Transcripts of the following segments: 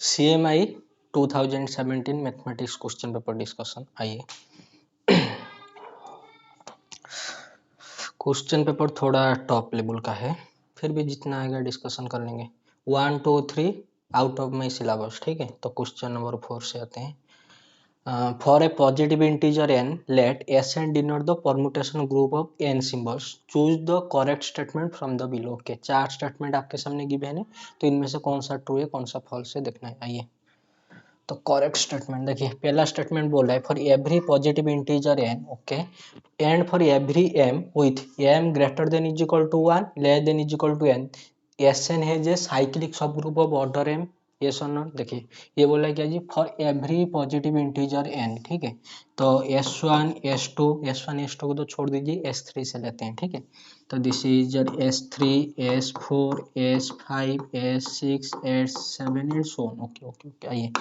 CMI 2017 mathematics question paper discussion. आइए, question paper थोड़ा top level का है, फिर भी जितना आएगा डिस्कशन कर लेंगे। 1 2 3 आउट ऑफ माई सिलेबस, ठीक है। तो क्वेश्चन नंबर 4 से आते हैं। For a positive integer n, let s and denote the permutation group of n symbols. Choose the correct statement from the below. के 4 स्टेटमेंट आपके सामने गिवन है, तो इनमें से कौन सा ट्रू है कौन सा फॉल्स है देखना है। आइए, तो करेक्ट स्टेटमेंट देखिए, पहला स्टेटमेंट बोल रहा है for every positive integer n, okay, and for every m with m greater than is equal to 1 less than is equal to n, Sn has a cyclic subgroup of order m। Yes और no. देखिए, ये बोल रहा है क्या जी, for every positive integer n, ठीक है। तो S1 S2 को तो छोड़ दीजिए, S3 से लेते हैं, ठीक है। तो this is S3 S4 S5 S6 S7 and so on. Okay okay okay. आइए,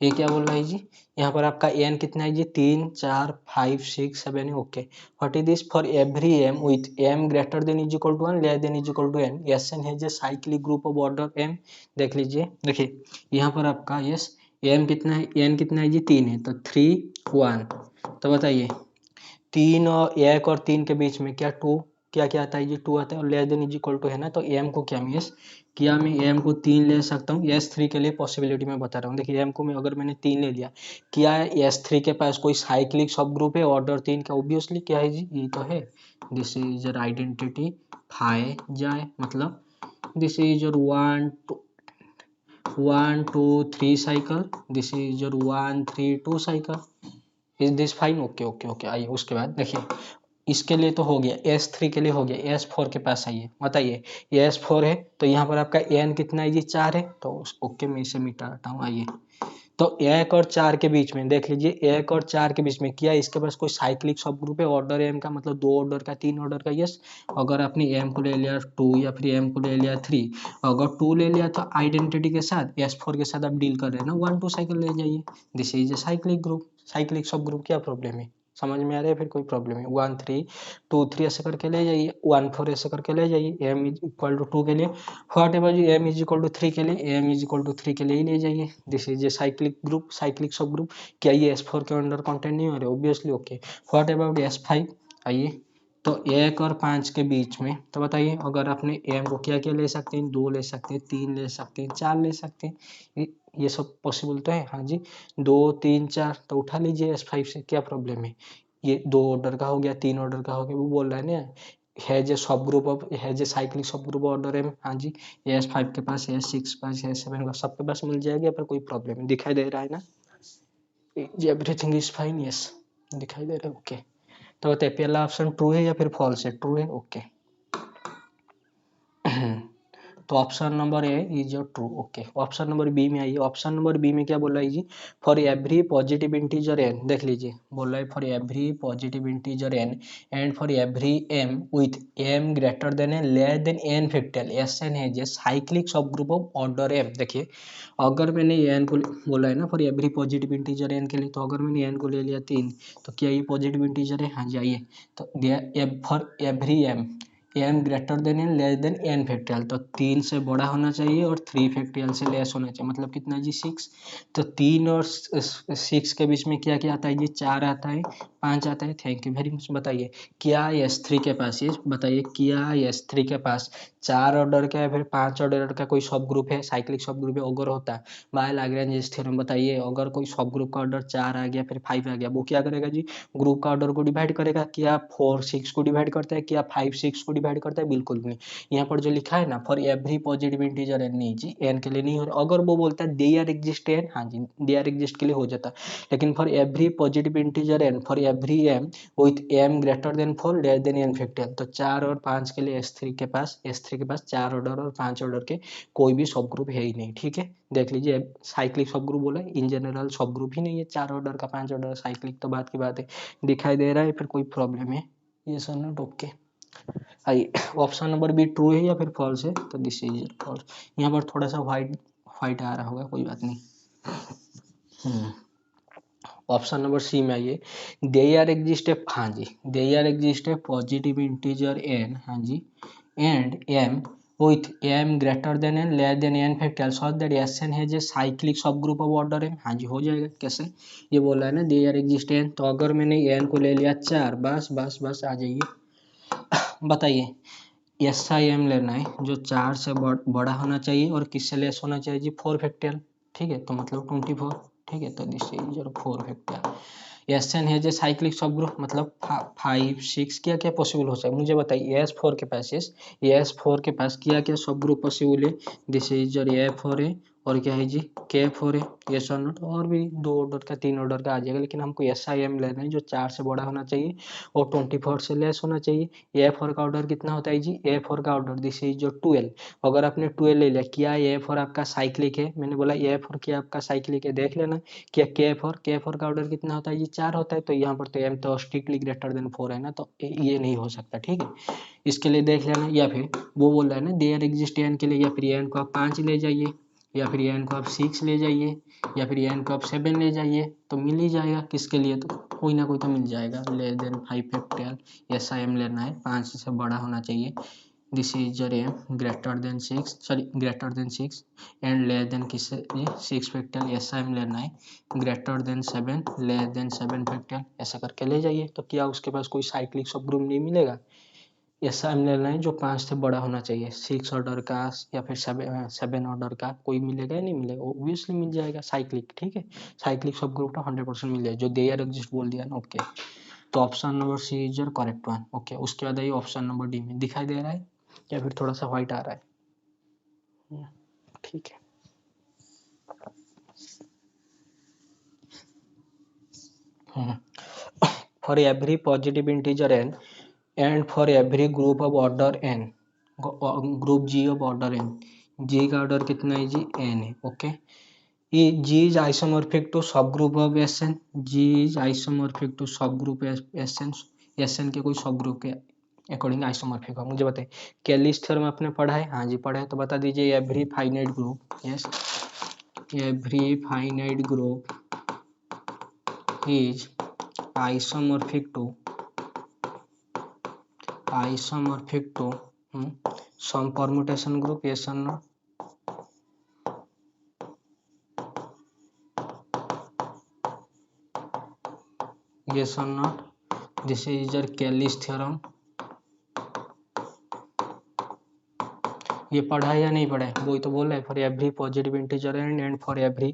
ये क्या बोल रहा है जी, यहाँ पर आपका n कितना है जी, 3 4 5 6 7 है, okay. What is this, for every m with m greater than is equal to 1 less than is equal to n, Sn has a cyclic group of order m। देख लीजिए, देखिए यहाँ पर आपका यस m कितना है, n कितना है जी, 3 है, तो 3 1। तो बताइए, 3 और 1 और 3 के बीच में क्या टू, क्या क्या आता है जी, 2 आता है, और less than is equal to है ना, तो m को क्या मैं क्या मैं m को 3 ले सकता हूँ। S3 के लिए पॉसिबिलिटी मैं बता रहा हूँ। देखिए, m को मैं अगर मैंने 3 ले लिया, क्या S3 के पास कोई साइक्लिक सब ग्रुप है ऑर्डर 3 का? ऑब्वियसली क्या है जी, ये तो है। दिस इज योर आइडेंटिटी फाई जाए, मतलब this is your 1 2 3 cycle, this is your 1 3 2 cycle. Is this fine? Okay okay okay. आइए, उसके बाद देखिए, इसके लिए तो हो गया, S3 के लिए हो गया। S4 के पास आइए, बताइए, ये S4 है, तो यहाँ पर आपका n कितना है जी, 4 है, तो ओके मैं इसे मिटाता हूँ। आइए, तो 1 और 4 के बीच में देख लीजिए, 1 और 4 के बीच में क्या इसके पास कोई साइक्लिक सब ग्रुप है ऑर्डर m का, मतलब 2 ऑर्डर का 3 ऑर्डर का। यस, अगर आपने m को ले लिया 2 या फिर m को ले लिया 3, अगर 2 ले लिया तो आइडेंटिटी के साथ S4 के साथ आप डील कर रहे हैं ना, 1 2 साइकिल ले जाइए। This is A cyclic group, cyclic सब ग्रुप। क्या प्रॉब्लम है, समझ में आ रहा है? फिर कोई प्रॉब्लम है, 1 3 2 3 ऐसे करके ले जाइए, 1 4 ऐसे करके ले जाइए, m इज इक्वल टू 2 के लिए, whatever G m is equal to 3 के लिए, m इज इक्वल टू 3 के लिए ही ले जाइए। This is A cyclic group, cyclic सब ग्रुप। क्या ये S4 के अंडर कंटेंट नहीं हो रहे? Obviously okay. What about S5? आइए, तो 1 और 5 के बीच में, तो बताइए, अगर आपने m को क्या क्या ले सकते हैं, 2 ले सकते हैं, 3 ले सकते हैं, 4 ले सकते हैं, ये सब पॉसिबल तो है। हाँ जी, 2 3 4 तो उठा लीजिए S5 से, क्या प्रॉब्लम है? ये 2 ऑर्डर का हो गया, 3 ऑर्डर का हो गया, वो बोल रहा है ना, हैज ए सब group of, has a cyclic सब ग्रुप ऑर्डर है। हाँ जी, S5 के पास, S6 पास, S7 का सबके पास मिल जाएगा, पर कोई प्रॉब्लम है? दिखाई दे रहा है ना, एवरीथिंग इज फाइन। यस, दिखाई दे रहा है, ओके। तो बताइए, पहला ऑप्शन ट्रू है या फिर फॉल्स है? ट्रू है, ओके। तो option number A is your true, okay. Option number B में आइए। ऑप्शन नंबर बी में क्या बोल रहा है जी, for every positive integer n, देख लीजिए, बोल रहा है for every positive integer n and for every m with m greater than N less than n factorial, Sn has a cyclic subgroup of order m। देखिए, अगर मैंने n को बोला है ना for every positive integer n के लिए, तो अगर मैंने n को ले लिया 3, तो क्या ये पॉजिटिव इंटीजर है? हाँ जी। आइए, तो for every m m greater than N less than n factorial, तो 3 से बड़ा होना चाहिए और 3 फैक्टोरियल से लेस होना चाहिए, मतलब कितना जी, 6। तो 3 और 6 के बीच में क्या क्या आता है जी, 4 आता है, 5 आता है। Thank you very much. बताइए, क्या S3 के पास, ये बताइए, क्या S3 के पास 4 ऑर्डर का या फिर 5 ऑर्डर का कोई सब ग्रुप है, साइक्लिक सब ग्रुप है? अगर होता है बाय लाग्रेंज थ्योरम, बताइए, अगर कोई सब ग्रुप का ऑर्डर 4 आ गया फिर 5 आ गया, वो क्या करेगा जी, ग्रुप का ऑर्डर को डिवाइड करेगा। क्या 4 6 को डिवाइड करता है? क्या 5 6 को डिवाइड करता है? बिल्कुल नहीं। यहाँ पर जो लिखा है ना, for every positive integer n, नहीं जी, n के लिए नहीं हो रहा। अगर वो बोलता है देयर एग्जिस्ट n, हाँ जी, देयर एग्जिस्ट के लिए हो जाता, लेकिन for every positive integer n for every m with m greater then 4 less than n factorial, तो 4 और 5 के लिए S3 के पास 4 ऑर्डर और 5 ऑर्डर के कोई भी सब ग्रुप है ही नहीं, ठीक है। देख लीजिए, साइक्लिक सब ग्रुप बोला, इन जनरल सब ग्रुप ही नहीं है, 4 ऑर्डर का 5 ऑर्डर साइक्लिक, तो बात की बात है। दिखाई दे रहा है? फिर कोई प्रॉब्लम है? ये सर नोट, ओके। आइए, ऑप्शन नंबर बी ट्रू है या फिर फॉल्स है? तो दिस इज फॉल्स। यहाँ पर थोड़ा सा व्हाइट व्हाइट आ रहा होगा, कोई बात नहीं। ऑप्शन नंबर सी में आइए, देयर एग्जिस्ट ए, हाँ जी, there exist a positive integer n, हाँ जी, and m with m greater than n less than n factorial so that Sn has a cyclic subgroup of order m। हाँ जी हो जाएगा। कैसे? ये बोला है ना दे आर एग्जिस्टेंट, तो अगर मैंने n को ले लिया 4, बस बस बस आ जाइए। बताइए एस आई एम लेना है जो 4 से बड़ा होना चाहिए और किससे लेस होना चाहिए जी 4 फैक्टोरियल। ठीक है, तो मतलब 24। ठीक है, तो this is your 4 factorial. S N है साइक्लिक सब ग्रुप मतलब 5 6 क्या क्या पॉसिबल हो सकता है मुझे बताइए। एस फोर के पास एस फोर के पास क्या क्या सब ग्रुप पॉसिबल है। This is your A four है और क्या है जी के फोर है। यस और नॉट, और भी 2 ऑर्डर का 3 ऑर्डर का आ जाएगा, लेकिन हमको एस आई एम लेना है जो 4 से बड़ा होना चाहिए और 24 से लेस होना चाहिए। ए फोर का ऑर्डर कितना होता है जी, ए फोर का ऑर्डर दिस इज जो 12। अगर आपने 12 ले लिया, क्या ए फोर आपका साइक्लिक है? मैंने बोला ए फोर क्या आपका साइक्लिक है, देख लेना। क्या के फोर का ऑर्डर कितना होता है जी 4 होता है, तो यहाँ पर तो एम तो स्ट्रिक्टली ग्रेटर देन 4 है ना, तो ये नहीं हो सकता। ठीक है, इसके लिए देख लेना। या फिर वो बोल रहा है ना देयर एग्जिस्ट एन के लिए, या फिर एन को आप 5 ले जाइए, या फिर एन को आप 6 ले जाइए, या फिर एन को आप 7 ले जाइए, तो मिल ही जाएगा। किसके लिए? तो कोई ना कोई तो मिल जाएगा। Less than 5 factorial S I M लेना है, 5 से बड़ा होना चाहिए। This is your M greater than 6, sorry greater than 6 and less than किससे 6 फैक्टोरियल एस आई एम लेना है। Greater than 7 less than 7 factorial ऐसा करके ले जाइए। तो क्या उसके पास कोई साइक्लिक सब ग्रुप नहीं मिलेगा? ऐसा हम ले रहे हैं जो 5 से बड़ा होना चाहिए, 6 ऑर्डर का या फिर 7 ऑर्डर का, कोई मिलेगा या नहीं मिलेगा? ऑब्वियसली मिल जाएगा साइक्लिक। ठीक है, साइक्लिक सब ग्रुप का 100% मिल जाएगा जो देयर एग्जिस्ट बोल दिया ना। ओके, तो option number C is your correct one. Okay, उसके बाद आइए ऑप्शन नंबर डी में। दिखाई दे रहा है या फिर थोड़ा सा व्हाइट आ रहा है? ठीक है, for every positive integer n and for every group of order N, group G of order n, G का ऑर्डर कितना है जी एन है। ओके, ये G is isomorphic to subgroup of S n, G is isomorphic to subgroup S n के कोई सब group के according isomorphic हो। मुझे बताइए कैलिस थ्योरम आपने पढ़ा है? हाँ जी पढ़ा है, तो बता दीजिए every finite group, yes every finite group is isomorphic to some permutation group, yes or no? Yes or not? This is your Kelly's theorem। ये पढ़ा है या नहीं पढ़ा है? वही तो बोल रहा है for every positive integer and for every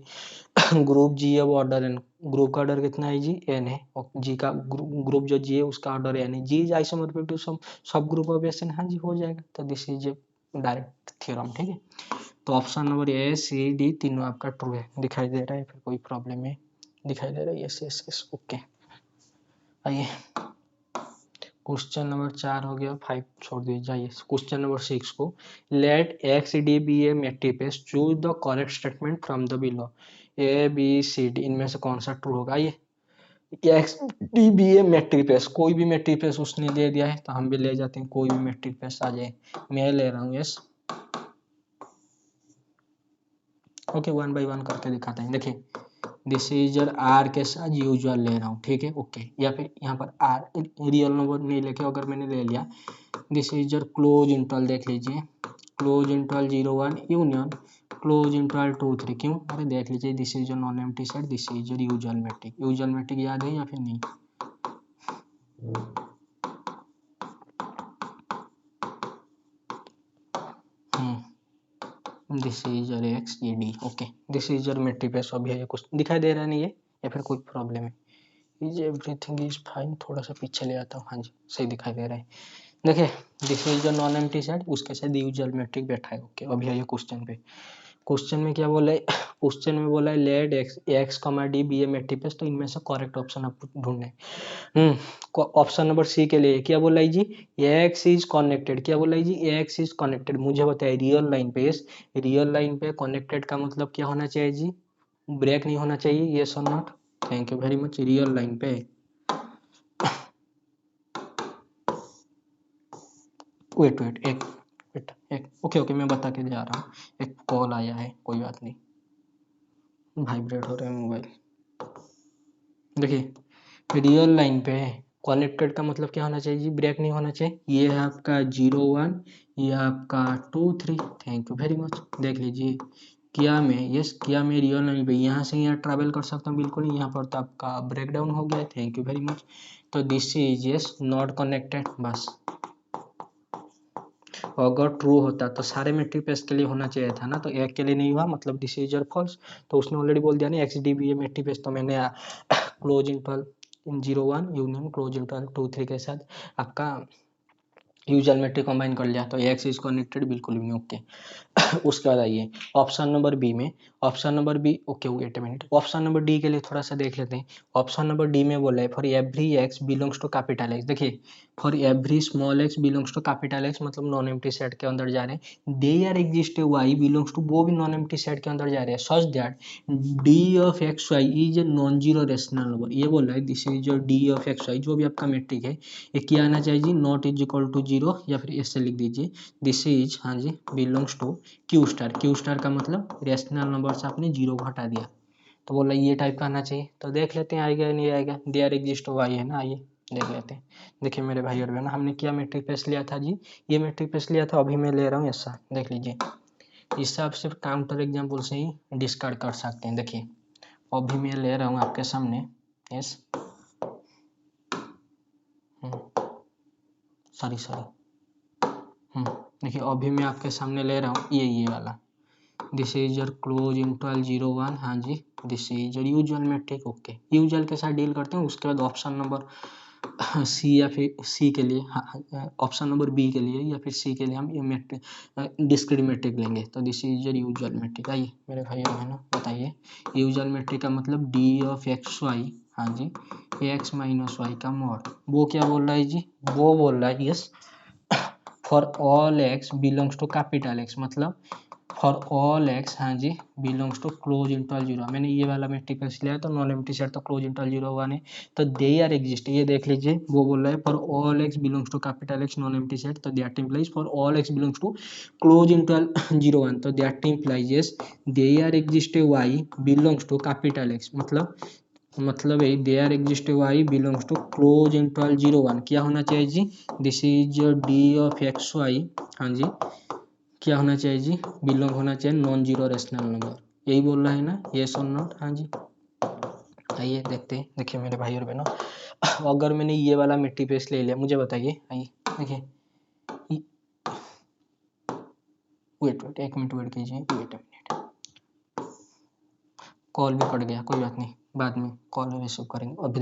group G of order N, group का ऑर्डर कितना है जी एन है, और जी का ग्रुप जो जी है उसका ऑर्डर एन है। जी is isomorphic to subgroup of S N. हाँ जी हो जाएगा, तो दिस इज डायरेक्ट थ्योरम। ठीक है, तो option number A C D तीनों आपका ट्रू है। दिखाई दे रहा है? फिर कोई प्रॉब्लम है? दिखाई दे रहा है? Yes yes yes. ओके, आइए क्वेश्चन नंबर 4 हो गया, 5 छोड़ दीजिए। जाइए क्वेश्चन नंबर 6 को। Let X D be a metrics, choose the correct statement from the below. A B C D इनमें से कौन सा ट्रू होगा? ये X D be a metrics, कोई भी मैट्रिक्स उसने दे दिया है तो हम भी ले जाते हैं, कोई भी मैट्रिक्स आ जाए। मैं ले रहा हूँ यस। ओके, 1 बाय 1 करके दिखाते हैं। देखिए दिस इज योर आर के साथ यूजुअल ले रहा हूँ। ठीक है, ओके, या फिर यहाँ पर आर रियल नंबर नहीं लेके अगर मैंने ले लिया, this is your close interval, देख लीजिए close interval 0 1 union close interval 2 3। क्यों? अरे देख लीजिए this is your non empty set, this is your usual metric. Usual metric याद है या फिर नहीं? दिस इज योर एक्स ये D. Okay, this is your metrics. अभी ये कुछ दिखाई दे रहा नहीं है या फिर कोई प्रॉब्लम है? Is everything is fine. थोड़ा सा पीछे ले आता हूँ। हाँ जी सही दिखाई दे रहा है। देखिए this is your non empty set, उसके साथ यूजुअल मैट्रिक बैठा है। ओके, अभी आइए क्वेश्चन पे। क्वेश्चन में क्या बोला है? क्वेश्चन में बोला है लेट एक्स कमा डी बी ए मैट्रिक्स, तो इनमें से करेक्ट ऑप्शन आपको ढूंढना है। ऑप्शन नंबर सी के लिए क्या बोला है जी? X is connected. क्या बोला है जी? X is connected. मुझे बताया रियल लाइन पे, रियल लाइन पे कनेक्टेड का मतलब क्या होना चाहिए जी? ब्रेक नहीं होना चाहिए। यस और not? Thank you very much. Real line पे वेट वेट एक वेट एक ओके ओके मैं बता के जा रहा हूँ। एक कॉल आया है, कोई बात नहीं, वाइब्रेट हो रहा है मोबाइल। देखिए रियल लाइन पे कनेक्टेड का मतलब क्या होना चाहिए जी, ब्रेक नहीं होना चाहिए। ये है आपका 0 1, ये आपका 2 3। Thank you very much. देख लीजिए किया में, यस किया में रियल नहीं भाई, यहाँ से यहाँ ट्रैवल कर सकता हूँ बिल्कुल, यहाँ पर तो आपका ब्रेक डाउन हो गया। Thank you very much. तो this is yes not connected. बस अगर ट्रू होता तो सारे मैट्रिक पे इसके लिए होना चाहिए था ना, तो एक के लिए नहीं हुआ, मतलब दिस इज योर फॉल्स। तो उसने ऑलरेडी बोल दिया ना x D be A matric pace, तो मैंने क्लोज इंटरवल इन 0 1 यूनियन क्लोज इंटरवल 2 3 के साथ आपका यूजुअल मैट्रिक कंबाइन कर लिया, तो एक्स इज कनेक्टेड बिल्कुल भी नहीं। ओके उसके बाद आइए ऑप्शन नंबर बी में। Option number B, okay wait a minute, option number D के लिए थोड़ा सा देख लेते हैं। ऑप्शन नंबर डी में बोला है for every x belongs to capital x. देखिए for every small x belongs to capital x, मतलब नॉन एम्प्टी सेट के अंदर जा रहे हैं। They are exist y belongs to, वो भी नॉन एम्प्टी सेट के अंदर जा रहे हैं, such that d of x Y is a non zero rational number. ये बोल रहा है this is your D of x y, जो भी आपका मैट्रिक है ये क्या आना चाहिए जी, not is equal to zero, या फिर ऐसे लिख दीजिए दिस इज, हाँ जी, belongs to q star. Q star का मतलब रेशनल नंबर से आपने जीरो घटा दिया, तो बोला ये टाइप का आना चाहिए। तो देख लेते हैं आएगा या नहीं आएगा। दे आर एग्जिस्ट वाई है ना, आइए देख लेते हैं। देखिए मेरे भाई और बहन, हमने क्या मैट्रिक पेस्ट लिया था जी, ये मैट्रिक पेस्ट लिया था, अभी मैं ले रहा हूँ ऐसा, देख लीजिए। इससे आप सिर्फ काउंटर एग्जाम्पल से ही डिस्कार्ड कर सकते हैं। देखिए अभी मैं ले रहा हूँ आपके सामने, यस सॉरी देखिए अभी मैं आपके सामने ले रहा हूँ ये वाला, this is your close interval 0 1, हाँ जी, this is your usual metric. Okay usual के साथ डील करते हैं। उसके बाद ऑप्शन नंबर सी या फिर सी के लिए, ऑप्शन नंबर बी के लिए या फिर सी के लिए हम ये मैट्रिक डिस्क्रीट मैट्रिक लेंगे। तो this is your usual metric. आइए मेरे भाई है ना, बताइए यूजुअल मैट्रिक का मतलब डी ऑफ एक्स वाई, हाँ जी, एक्स माइनस वाई का मॉड। वो क्या बोल रहा है जी, वो बोल रहा है yes for all x belongs to capital x, मतलब फॉर ऑल एक्स, हाँ जी, बिलोंग्स टू क्लोज इंटरवल 0। मैंने ये वाला मैट्रिक लिया है, तो नॉन एम्प्टी सेट तो क्लोज इंटरवल 0 1 है, तो दे आर एग्जिस्ट, ये देख लीजिए वो बोल रहा है for all x belongs to capital x non empty set, तो that implies for all x belongs to close interval 0 1, तो that implies yes they are exist y belongs to capital x, मतलब है they are exist y belongs to close interval 0 1। क्या होना चाहिए जी, this is d of x y, हाँ जी, क्या होना चाहिए जी, बिलोंग होना चाहिए नॉन जीरो रेशनल नंबर। यही बोल रहा है ना, येस और नॉट, हाँ जी। आइए देखते हैं। देखिए मेरे भाई और बहनों, अगर मैंने ये वाला मिट्टी पेस्ट ले लिया, मुझे बताइए। आइए देखिए, वेट एक मिनट वेट कीजिए, वेट अ मिनट, कॉल भी कट गया, कोई बात नहीं, बाद में कॉल रिसीव करेंगे। अभी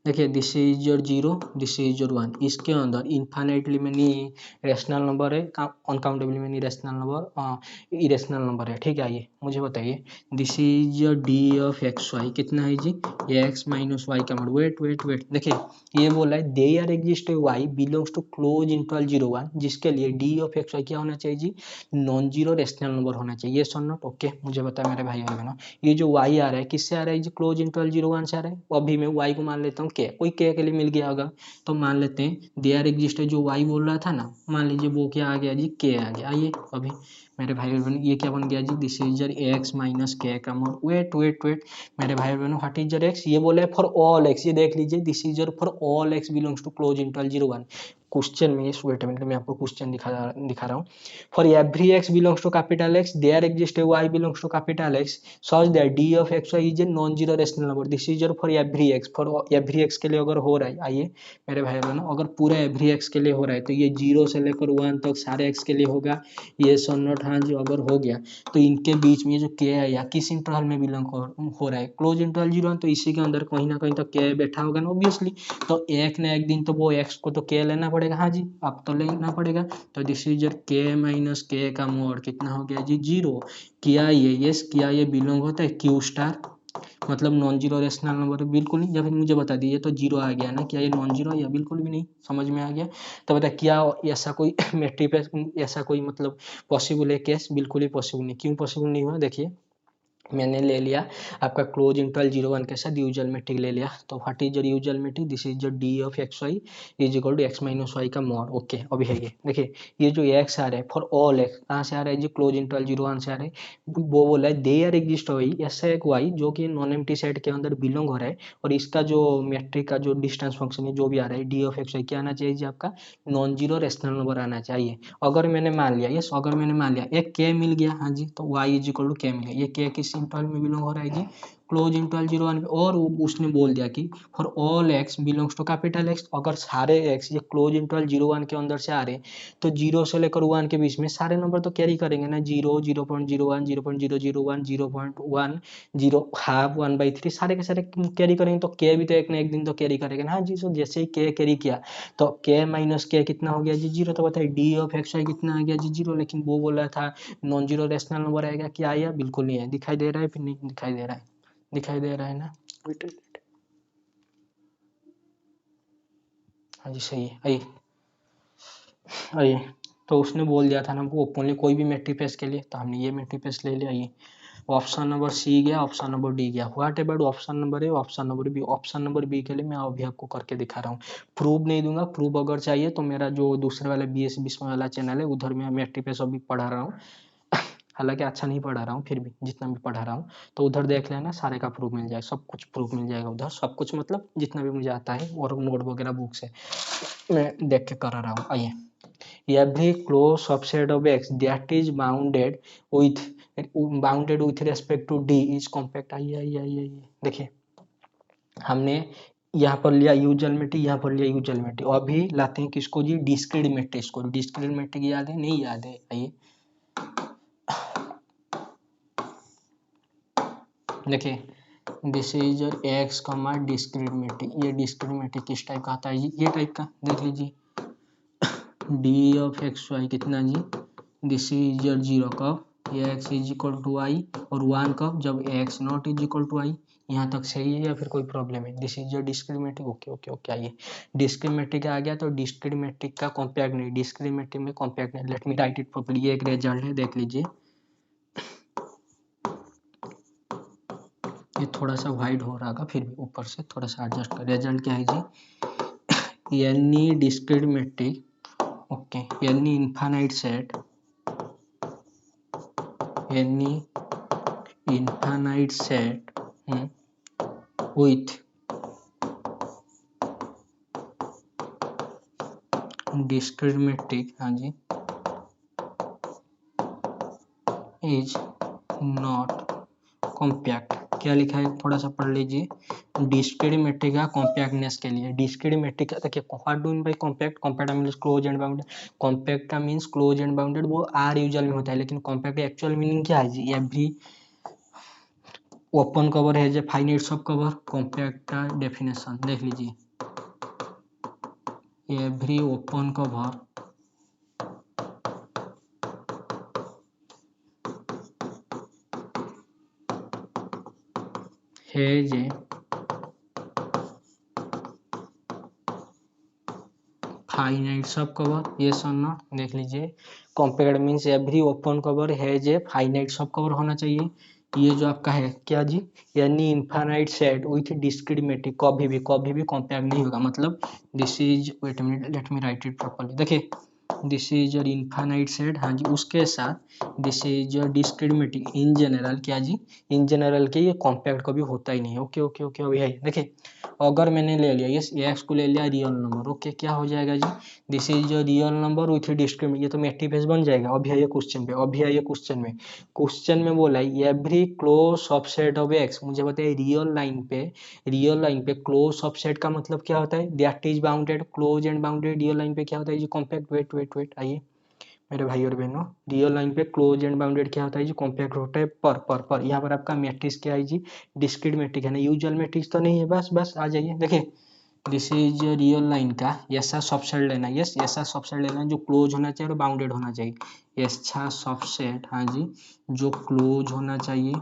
देखिए this is your 0, this is your 1, इसके अंदर इन्फाइनाइटली मेनी रेशनल नंबर है, uncountably many rational number irrational number है, ठीक है। आइए मुझे बताइए this is your D of x y, कितना है जी, एक्स माइनस वाई का मॉड। वेट देखिए ये बोला है they are exist y belongs to close interval 0 1, जिसके लिए डी ऑफ एक्स वाई क्या होना चाहिए जी, नॉन जीरो रेशनल नंबर होना चाहिए, येस और नॉट। ओके मुझे बताया मेरे भाई और बहनों, ये जो y आ रहा है किससे आ रहा है जी, क्लोज इंटरवल 0 1 से आ रहा है। अभी मैं y को मान लेता हूँ k, कोई k के लिए मिल गया होगा, तो मान लेते हैं दे आर एग्जिस्ट, जो y बोल रहा था ना, मान लीजिए वो क्या आ गया जी, k आ गया। आइए अभी मेरे भाई और बहनों, ये क्या बन गया जी, this is your x minus k का मॉड। वेट मेरे भाई और बहनों, व्हाट इज योर x, ये बोले फॉर ऑल x, ये देख लीजिए this is your for all x belongs to close interval 0 1। Question में, वेट अ मिनट, मैं आपको क्वेश्चन दिखा रहा हूँ। For every x belongs to capital x there exist y belongs to capital x such that d of x y is a non-zero rational number. This is your for every x, for every x के लिए अगर हो रहा है, आइए मेरे भाई बहनों, अगर पूरे every x के लिए हो रहा है, तो ये 0 से लेकर 1 तक सारे x के लिए होगा, ये सो नॉट, हाँ जी। अगर हो गया तो इनके बीच में जो k है या किस इंटरवल में बिलोंग हो रहा है, क्लोज इंटरवल 0 1, तो इसी के अंदर कहीं ना कहीं तो k बैठा होगा ना ऑब्वियसली, तो एक ना एक दिन तो वो x को तो k लेना पड़ेगा, हाँ जी, अब तो लेना पड़ेगा। तो this is your k minus k का मोड कितना हो गया जी, 0। क्या ये बिलोंग होता है क्यू स्टार, मतलब नॉन जीरो रेशनल नंबर है, बिल्कुल नहीं। या फिर मुझे बता दीजिए, तो जीरो आ गया ना, क्या ये नॉन जीरो, या बिल्कुल भी नहीं, समझ में आ गया। तो बता क्या ऐसा कोई मैट्रिक ऐसा कोई मतलब पॉसिबल है केस, बिल्कुल ही पॉसिबल नहीं। क्यों पॉसिबल नहीं हुआ, देखिए मैंने ले लिया आपका क्लोज इंटरवल 0 1 के साथ यूजुअल मैट्रिक ले लिया। तो what is your usual metric, this is your D of x Y is equal to x minus Y का मॉड। ओके अभी है ये देखिए, ये जो एक्स आ रहा है फॉर ऑल एक्स कहाँ से आ रहा है जी, क्लोज इंटरवल 0 1 से आ रहा है। वो बोला है देयर एग्जिस्ट वाई ऐसा एक वाई जो कि नॉन एम्प्टी सेट के अंदर बिलोंग हो रहा है, और इसका जो मैट्रिक का जो डिस्टेंस फंक्शन है जो भी आ रहा है डी ऑफ एक्स वाई क्या आना चाहिए जी, आपका नॉन जीरो रेशनल नंबर आना चाहिए। अगर मैंने मान लिया यस, अगर मैंने मान लिया एक के मिल गया, हाँ जी, तो y इज इक्वल टू के मिल गया। ये के किस इंटरवल में बिलोंग हो रहा है जी, क्लोज इंटरवल 0 1 पे। और उसने बोल दिया कि for all x belongs to capital X, अगर सारे एक्स ये क्लोज इंटरवल 0 1 के अंदर से आ रहे हैं तो 0 से लेकर 1 के बीच में सारे नंबर तो कैरी करेंगे ना, 0 0.01 0.001 0.1 0 हाफ 1/3 सारे के सारे कैरी करेंगे, तो के भी तो एक ना एक दिन तो कैरी करेंगे ना। हाँ जी, सो जैसे ही के कैरी किया तो के माइनस के कितना हो गया जी, 0। तो बताइए डी ऑफ एक्स वाई कितना आ गया जी, 0। लेकिन वो बोला था नॉन जीरो रेशनल नंबर आएगा, क्या आया, बिल्कुल नहीं है। दिखाई दे रहा है फिर, नहीं दिखाई दे रहा है, दिखाई दे रहा है ना, हाँ जी सही है। आइए आइए, तो उसने बोल दिया था ना वो ओपनली कोई भी मैट्रिपेस के लिए, तो हमने ये मैट्रिपेस ले लिया। ये ऑप्शन नंबर सी गया, ऑप्शन नंबर डी गया। What about option number A, option number B. Option number B के लिए मैं अभी आपको करके दिखा रहा हूँ, प्रूफ नहीं दूंगा। प्रूफ अगर चाहिए तो मेरा जो दूसरे वाला बी एस बिस्म वाला चैनल है उधर मैं मैट्रिपेस अभी पढ़ा रहा हूँ, हालांकि अच्छा नहीं पढ़ा रहा हूँ, फिर भी जितना भी पढ़ा रहा हूँ तो उधर देख लेना, सारे का प्रूफ मिल जाएगा, सब कुछ प्रूफ मिल जाएगा उधर, सब कुछ मतलब जितना भी मुझे आता है और नोट वगैरह बुक से मैं देख के करा रहा हूँ। आइए, every closed subset of x that is with bounded with respect to d is compact। आइए देखिए, हमने यहाँ पर लिया यूजुअल मैट्रिक, यहाँ पर लिया यूजुअल मैट्रिक, अभी लाते हैं किसको जी, डिस्क्रीट मैट्रिक्स को। डिस्क्रीट मैट्रिक याद है, नहीं याद है, आइए देखिए, दिस इज एक्स कमा डिस्क्रीट मैट्रिक। ये डिस्क्रीट मैट्रिक किस टाइप का आता है जी, ये टाइप का देख लीजिए, डी ऑफ एक्स वाई कितना जी, दिस इज योर 0 कब x is equal to i, और 1 कब जब x not is equal to i. यहाँ तक सही है या फिर कोई प्रॉब्लम है, this is your discriminative. Okay okay okay, आइए डिस्क्रिमिनेटिव आ गया, तो डिस्क्रिमिनेटिव का कॉम्पैक्ट नहीं, डिस्क्रिमिनेटिव में कॉम्पैक्ट नहीं। Late me write it properly, ये एक रिजल्ट है, देख लीजिए, ये थोड़ा सा वाइड हो रहा होगा, फिर भी ऊपर से थोड़ा सा एडजस्ट कर। रिजल्ट क्या है जी, any discriminative, okay, any infinite set, any infinite set with discrete metric, हाँ जी, is not compact। क्या लिखा है, थोड़ा सा पढ़ लीजिए, डिस्क्रीट मैट्रिक का कॉम्पैक्टनेस के लिए। डिस्क्रीट मैट्रिक का देखिए, what do mean by compact, compact means close and bounded. Compact का मींस क्लोज एंड बाउंडेड वो आर यूजुअल में होता है, लेकिन कॉम्पैक्ट एक्चुअल मीनिंग क्या है जी, एवरी ओपन कवर है जो फाइनाइट सब कवर। कॉम्पैक्ट का डेफिनेशन देख लीजिए, every open cover has a finite subcover, yes और नॉट, देख लीजिए। Compact means every open cover has a finite subcover होना चाहिए। ये जो आपका है क्या जी, यानी infinite set with discrete metric कभी भी कॉम्पैक्ट नहीं होगा। मतलब this is, wait a minute, let me write it properly. देखिए, this is your infinite set, हाँ जी, उसके साथ this is your discrete matric in general, क्या जी, इन जनरल के ये कॉम्पैक्ट कभी होता ही नहीं है। ओके ओके ओके, अभी है देखिए, अगर मैंने ले लिया यस एक्स को ले लिया रियल नंबर, ओके, क्या हो जाएगा जी, this is your real number with discriminate, ये तो मैट्रिक्स बन जाएगा। अभी आइए क्वेश्चन पे, अभी आइए क्वेश्चन में। क्वेश्चन में बोला है every close subset of x, मुझे बताइए रियल लाइन पे क्लोज सबसेट का मतलब क्या होता है, that is bounded. Close and bounded real line पे क्या होता है जी, कॉम्पैक्ट। वेट आइए मेरे भाई और बहनों, रियल लाइन पे क्लोज एंड बाउंडेड क्या होता है जी, कॉम्पैक्ट होता है पर यहाँ पर आपका मैट्रिक्स क्या है जी, डिस्क्रीट मैट्रिक है ना, यूजुअल मैट्रिक्स तो नहीं है। बस आ जाइए, देखिए, दिस इज रियल लाइन का ऐसा सबसेट लेना, यस ऐसा सबसेट लेना जो क्लोज होना चाहिए और बाउंडेड होना चाहिए। ऐसा सबसेट, हाँ जी, जो क्लोज होना चाहिए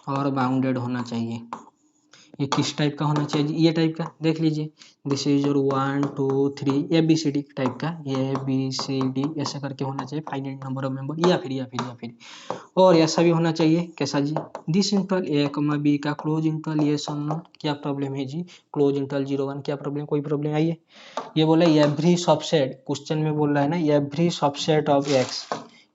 और बाउंडेड होना चाहिए। ये किस टाइप का होना चाहिए जी, ये टाइप का देख लीजिए, this is your 1 2 3 ABCD type का, ABCD ऐसा करके होना चाहिए, फाइनाइट नंबर ऑफ मेंबर, या फिर और ऐसा भी होना चाहिए कैसा जी, this interval A comma B का क्लोज इंटरवल ये नो, क्या प्रॉब्लम है जी, क्लोज इंटरवल 0 1, क्या प्रॉब्लम, कोई प्रॉब्लम आई है। ये बोला एवरी सबसेट, क्वेश्चन में बोल रहा है ना every subset of x,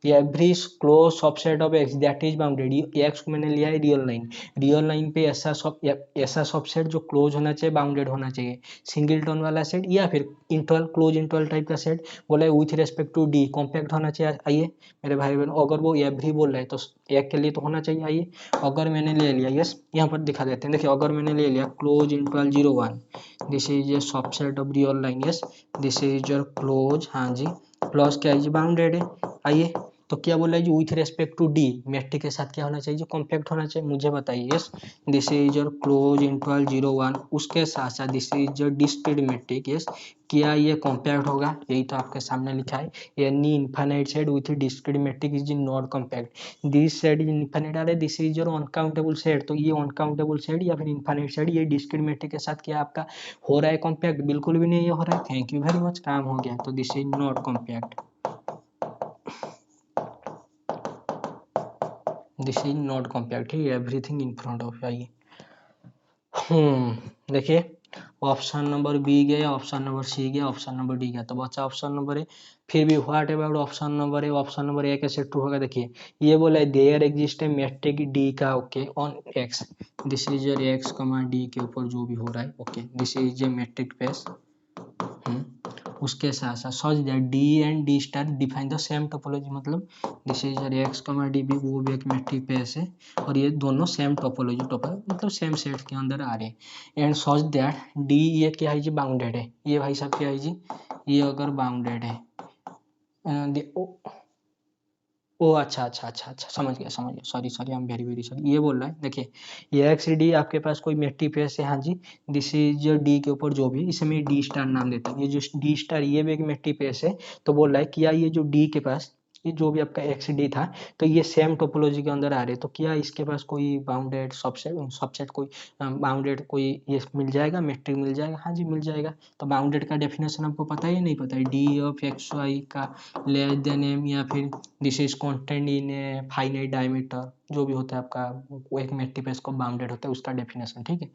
every close subset of x that is bounded, x को मैंने लिया है रियल लाइन पे ऐसा सबसेट जो क्लोज होना चाहिए, बाउंडेड होना चाहिए, सिंगलटन वाला सेट या फिर इंटरवल क्लोज इंटरवल टाइप का सेट, बोला है with respect to D compact होना चाहिए। आइए मेरे भाई बहन, अगर वो एवरी बोल रहा है तो एक के लिए तो होना चाहिए। आइए अगर मैंने ले लिया, यस यहाँ पर दिखा देते हैं, देखिए अगर मैंने ले लिया close interval 0 1, this is A subset of real line, yes this is your close, हाँ जी प्लस क्या है जी बाउंडेड है। आइए तो क्या बोला है जी with respect to d metric के साथ क्या होना चाहिए, जो कॉम्पैक्ट होना चाहिए, मुझे बताइए। Yes this is your close interval 0 1, उसके साथ साथ this is your discrete metric, yes क्या ये कॉम्पैक्ट होगा, यही तो आपके सामने लिखा है, any infinite set with discrete metric is not compact, this set is infinite, अरे this is your uncountable set, तो ये अनकाउंटेबल सेट या फिर इनफाइनाइट सेट ये डिस्क्रीट मैट्रिक के साथ क्या आपका हो रहा है कॉम्पैक्ट, बिल्कुल भी नहीं हो रहा है, थैंक यू वेरी मच, काम हो गया, तो this is not compact, this is not compact है, एवरीथिंग इन फ्रंट ऑफ। आइए देखिए ऑप्शन नंबर बी गया, ऑप्शन नंबर सी गया, ऑप्शन नंबर डी गया, तो बचा ऑप्शन नंबर ए। फिर भी what about option number A, option number ए कैसे ट्रू होगा, देखिए ये बोला है देयर एग्जिस्ट है मैट्रिक डी का, okay on x, this is your x कमा डी के ऊपर जो भी हो रहा है, okay this is A matric space, उसके साथ साथ सच that D and D star define the same topology, मतलब दिस इज योर एक्स कमा डी भी वो भी एक मैट्रिक स्पेस है और ये दोनों सेम टोपोलॉजी मतलब सेम सेट के अंदर आ रहे हैं, एंड सच दैट डी ये क्या है जी बाउंडेड है, ये भाई साहब क्या है जी, ये अगर बाउंडेड है ओ अच्छा समझ गया, sorry I am very very sorry, ये बोल रहा है देखिए ये एक्स डी आपके पास कोई मैट्रिक स्पेस है, हाँ जी दिस इज डी के ऊपर जो भी, इसे मैं डी स्टार नाम देता हूँ, ये जो डी स्टार ये भी एक मैट्रिक स्पेस है, तो बोल रहा है क्या ये जो डी के पास ये जो भी आपका एक्स डी था तो ये सेम टोपोलॉजी के अंदर आ रहे, तो क्या इसके पास कोई बाउंडेड सबसेट कोई बाउंडेड कोई ये मिल जाएगा, मैट्रिक मिल जाएगा, हाँ जी मिल जाएगा। तो बाउंडेड का डेफिनेशन आपको पता है या नहीं पता है, डी ऑफ एक्स वाई का लेस देन एम, या फिर this is content in a finite diameter, जो भी होता है आपका वो एक मैट्रिक पे इसको बाउंडेड होता है उसका डेफिनेशन, ठीक है।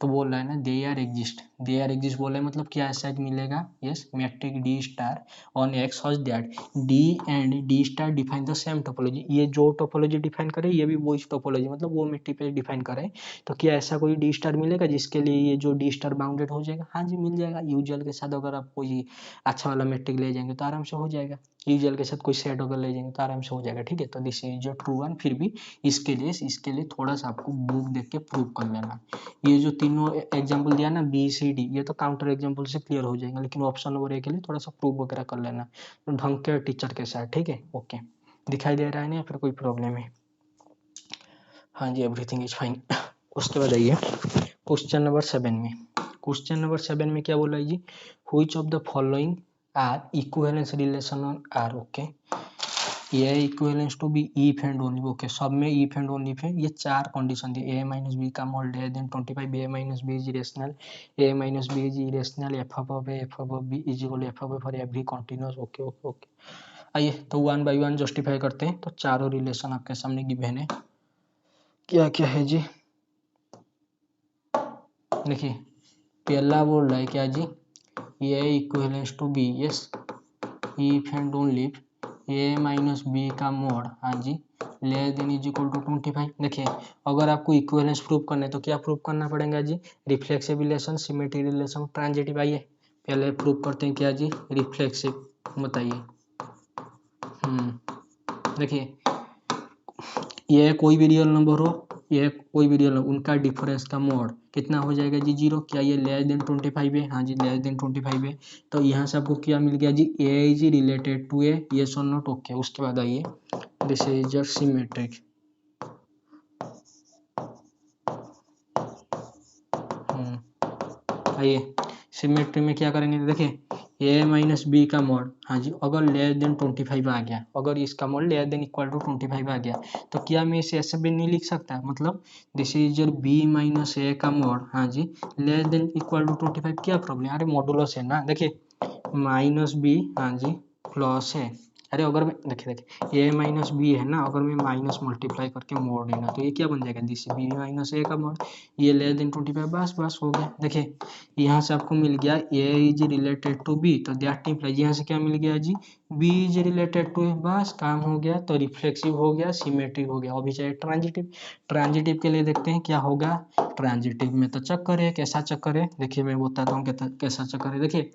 तो बोल रहा है ना दे आर एग्जिस्ट बोल रहे हैं, मतलब क्या सेट मिलेगा, yes metric D star on X such that D and D star define the same topology, ये जो टोपोलॉजी डिफाइन करे ये भी वो टोपोलॉजी मतलब वो मैट्रिक पे डिफाइन करे, तो क्या ऐसा कोई डी स्टार मिलेगा जिसके लिए ये जो डी स्टार बाउंडेड हो जाएगा, हाँ जी मिल जाएगा, यूजुअल के साथ अगर आप कोई अच्छा वाला मैट्रिक ले जाएंगे तो आराम से हो जाएगा, यूजुअल के साथ कोई सेट अगर ले जाएंगे तो आराम से हो जाएगा, ठीक है। तो दिस इज जो ट्रू वन, फिर भी इसके लिए थोड़ा सा आपको बुक देख के प्रूव कर लेना, ये जो तीनों एग्जांपल दिया ना बी सी डी ये तो काउंटर एग्जांपल से क्लियर हो जाएगा, लेकिन ऑप्शन नंबर ए के लिए थोड़ा सा प्रूव वगैरह कर लेना तो ढंग के टीचर के साथ, ठीक है। ओके दिखाई दे रहा है ना या फिर कोई प्रॉब्लम है, हाँ जी एवरीथिंग इज फाइन। उसके बाद आइए क्वेश्चन नंबर 7 में, क्वेश्चन नंबर 7 में क्या बोला है जी, which of the following are equivalence relation on r, okay ये equivalence to B if and only, okay सब में इफ एंड ओनली है, ये चार कंडीशन थी, a माइनस बी का मोल है then 25, a minus B is irrational, a minus B is irrational, F of a F of b is equal F of for every continuous, okay okay okay. आइए तो one by one justify करते हैं, तो चारों relation आपके सामने given है, क्या क्या है जी, देखिए पहला बोल रहा है क्या जी, ये equivalence to be, yes if and only A minus b का मोड, हाँ जी less than is equal to 25, देखिए अगर आपको इक्विवेलेंस प्रूव करना है तो क्या प्रूव करना पड़ेगा जी, reflexive relation, symmetry relation, transitive. आइए पहले प्रूव करते हैं क्या जी, रिफ्लेक्सिव, बताइए। देखिए ये कोई भी रियल नंबर हो, ये कोई भी रियल नंबर उनका डिफरेंस का मोड कितना हो जाएगा जी 0, क्या ये लेस देन 25 है, हाँ जी लेस देन 25 है, तो यहाँ से आपको क्या मिल गया जी, a is related to a, yes और नॉट, ओके। उसके बाद आइए दिस इज योर सिमेट्रिक, आइए सिमेट्री में क्या करेंगे, देखिए ए माइनस बी का मॉड, हाँ जी, अगर लेस देन 25 आ गया, अगर इसका mod less than equal to 25 आ गया, तो क्या मैं इसे ऐसे भी नहीं लिख सकता, मतलब this is your b minus a का मॉड, हाँ जी, लेस देन इक्वल टू 25, क्या प्रॉब्लम, अरे मॉडुलस है ना, देखिए माइनस बी, हाँ जी, प्लस है, अरे अगर मैं देखिए ए माइनस बी है ना, अगर मैं माइनस मल्टीप्लाई करके मोड लेना, तो ये क्या बन जाएगा, दिस बी माइनस ए का मोड, ये लेस देन 25, बस बस हो गया। देखिए यहाँ से आपको मिल गया A is related to B, तो दैट इम्प्लाइज यहाँ से क्या मिल गया जी, B is related to A, बस काम हो गया, तो रिफ्लेक्सिव हो गया, सिमेट्रिक हो गया। अभी चाहिए ट्रांजिटिव, ट्रांजिटिव के लिए देखते हैं क्या होगा, ट्रांजिटिव में तो चक्कर है, कैसा चक्कर है, देखिए मैं बताता हूँ कैसा चक्कर है। देखिए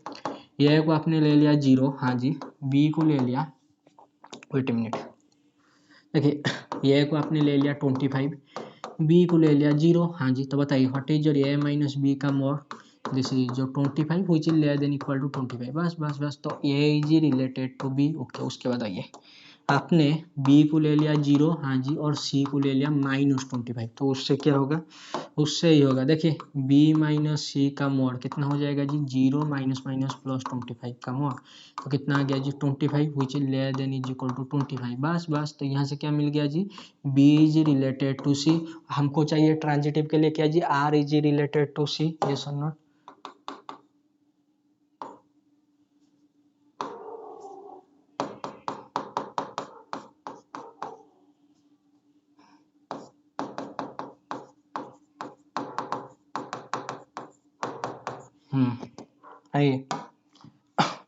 ए को आपने ले लिया 0, हाँ जी, बी को ले लिया, वेट मिनट, देखिए ए को आपने ले लिया 25, बी को ले लिया 0, हाँ जी, तो बताइए what is your a minus b का मॉड, दिस इज जो 25 which is less than equal to 25, बस बस बस, तो ए is related to B, okay. उसके बाद आइए आपने बी को ले लिया 0, हाँ जी, और सी को ले लिया -25, तो उससे क्या होगा, उससे ही होगा, देखिए बी माइनस सी का मॉड कितना हो जाएगा जी, 0 माइनस माइनस प्लस 25 का मॉड, तो कितना आ गया जी 25 which is less than is equal to 25, बस बस, तो यहाँ से क्या मिल गया जी, B is related to c, हमको चाहिए ट्रांजिटिव के लिए क्या जी, r is related to c, yes और नॉट, आइए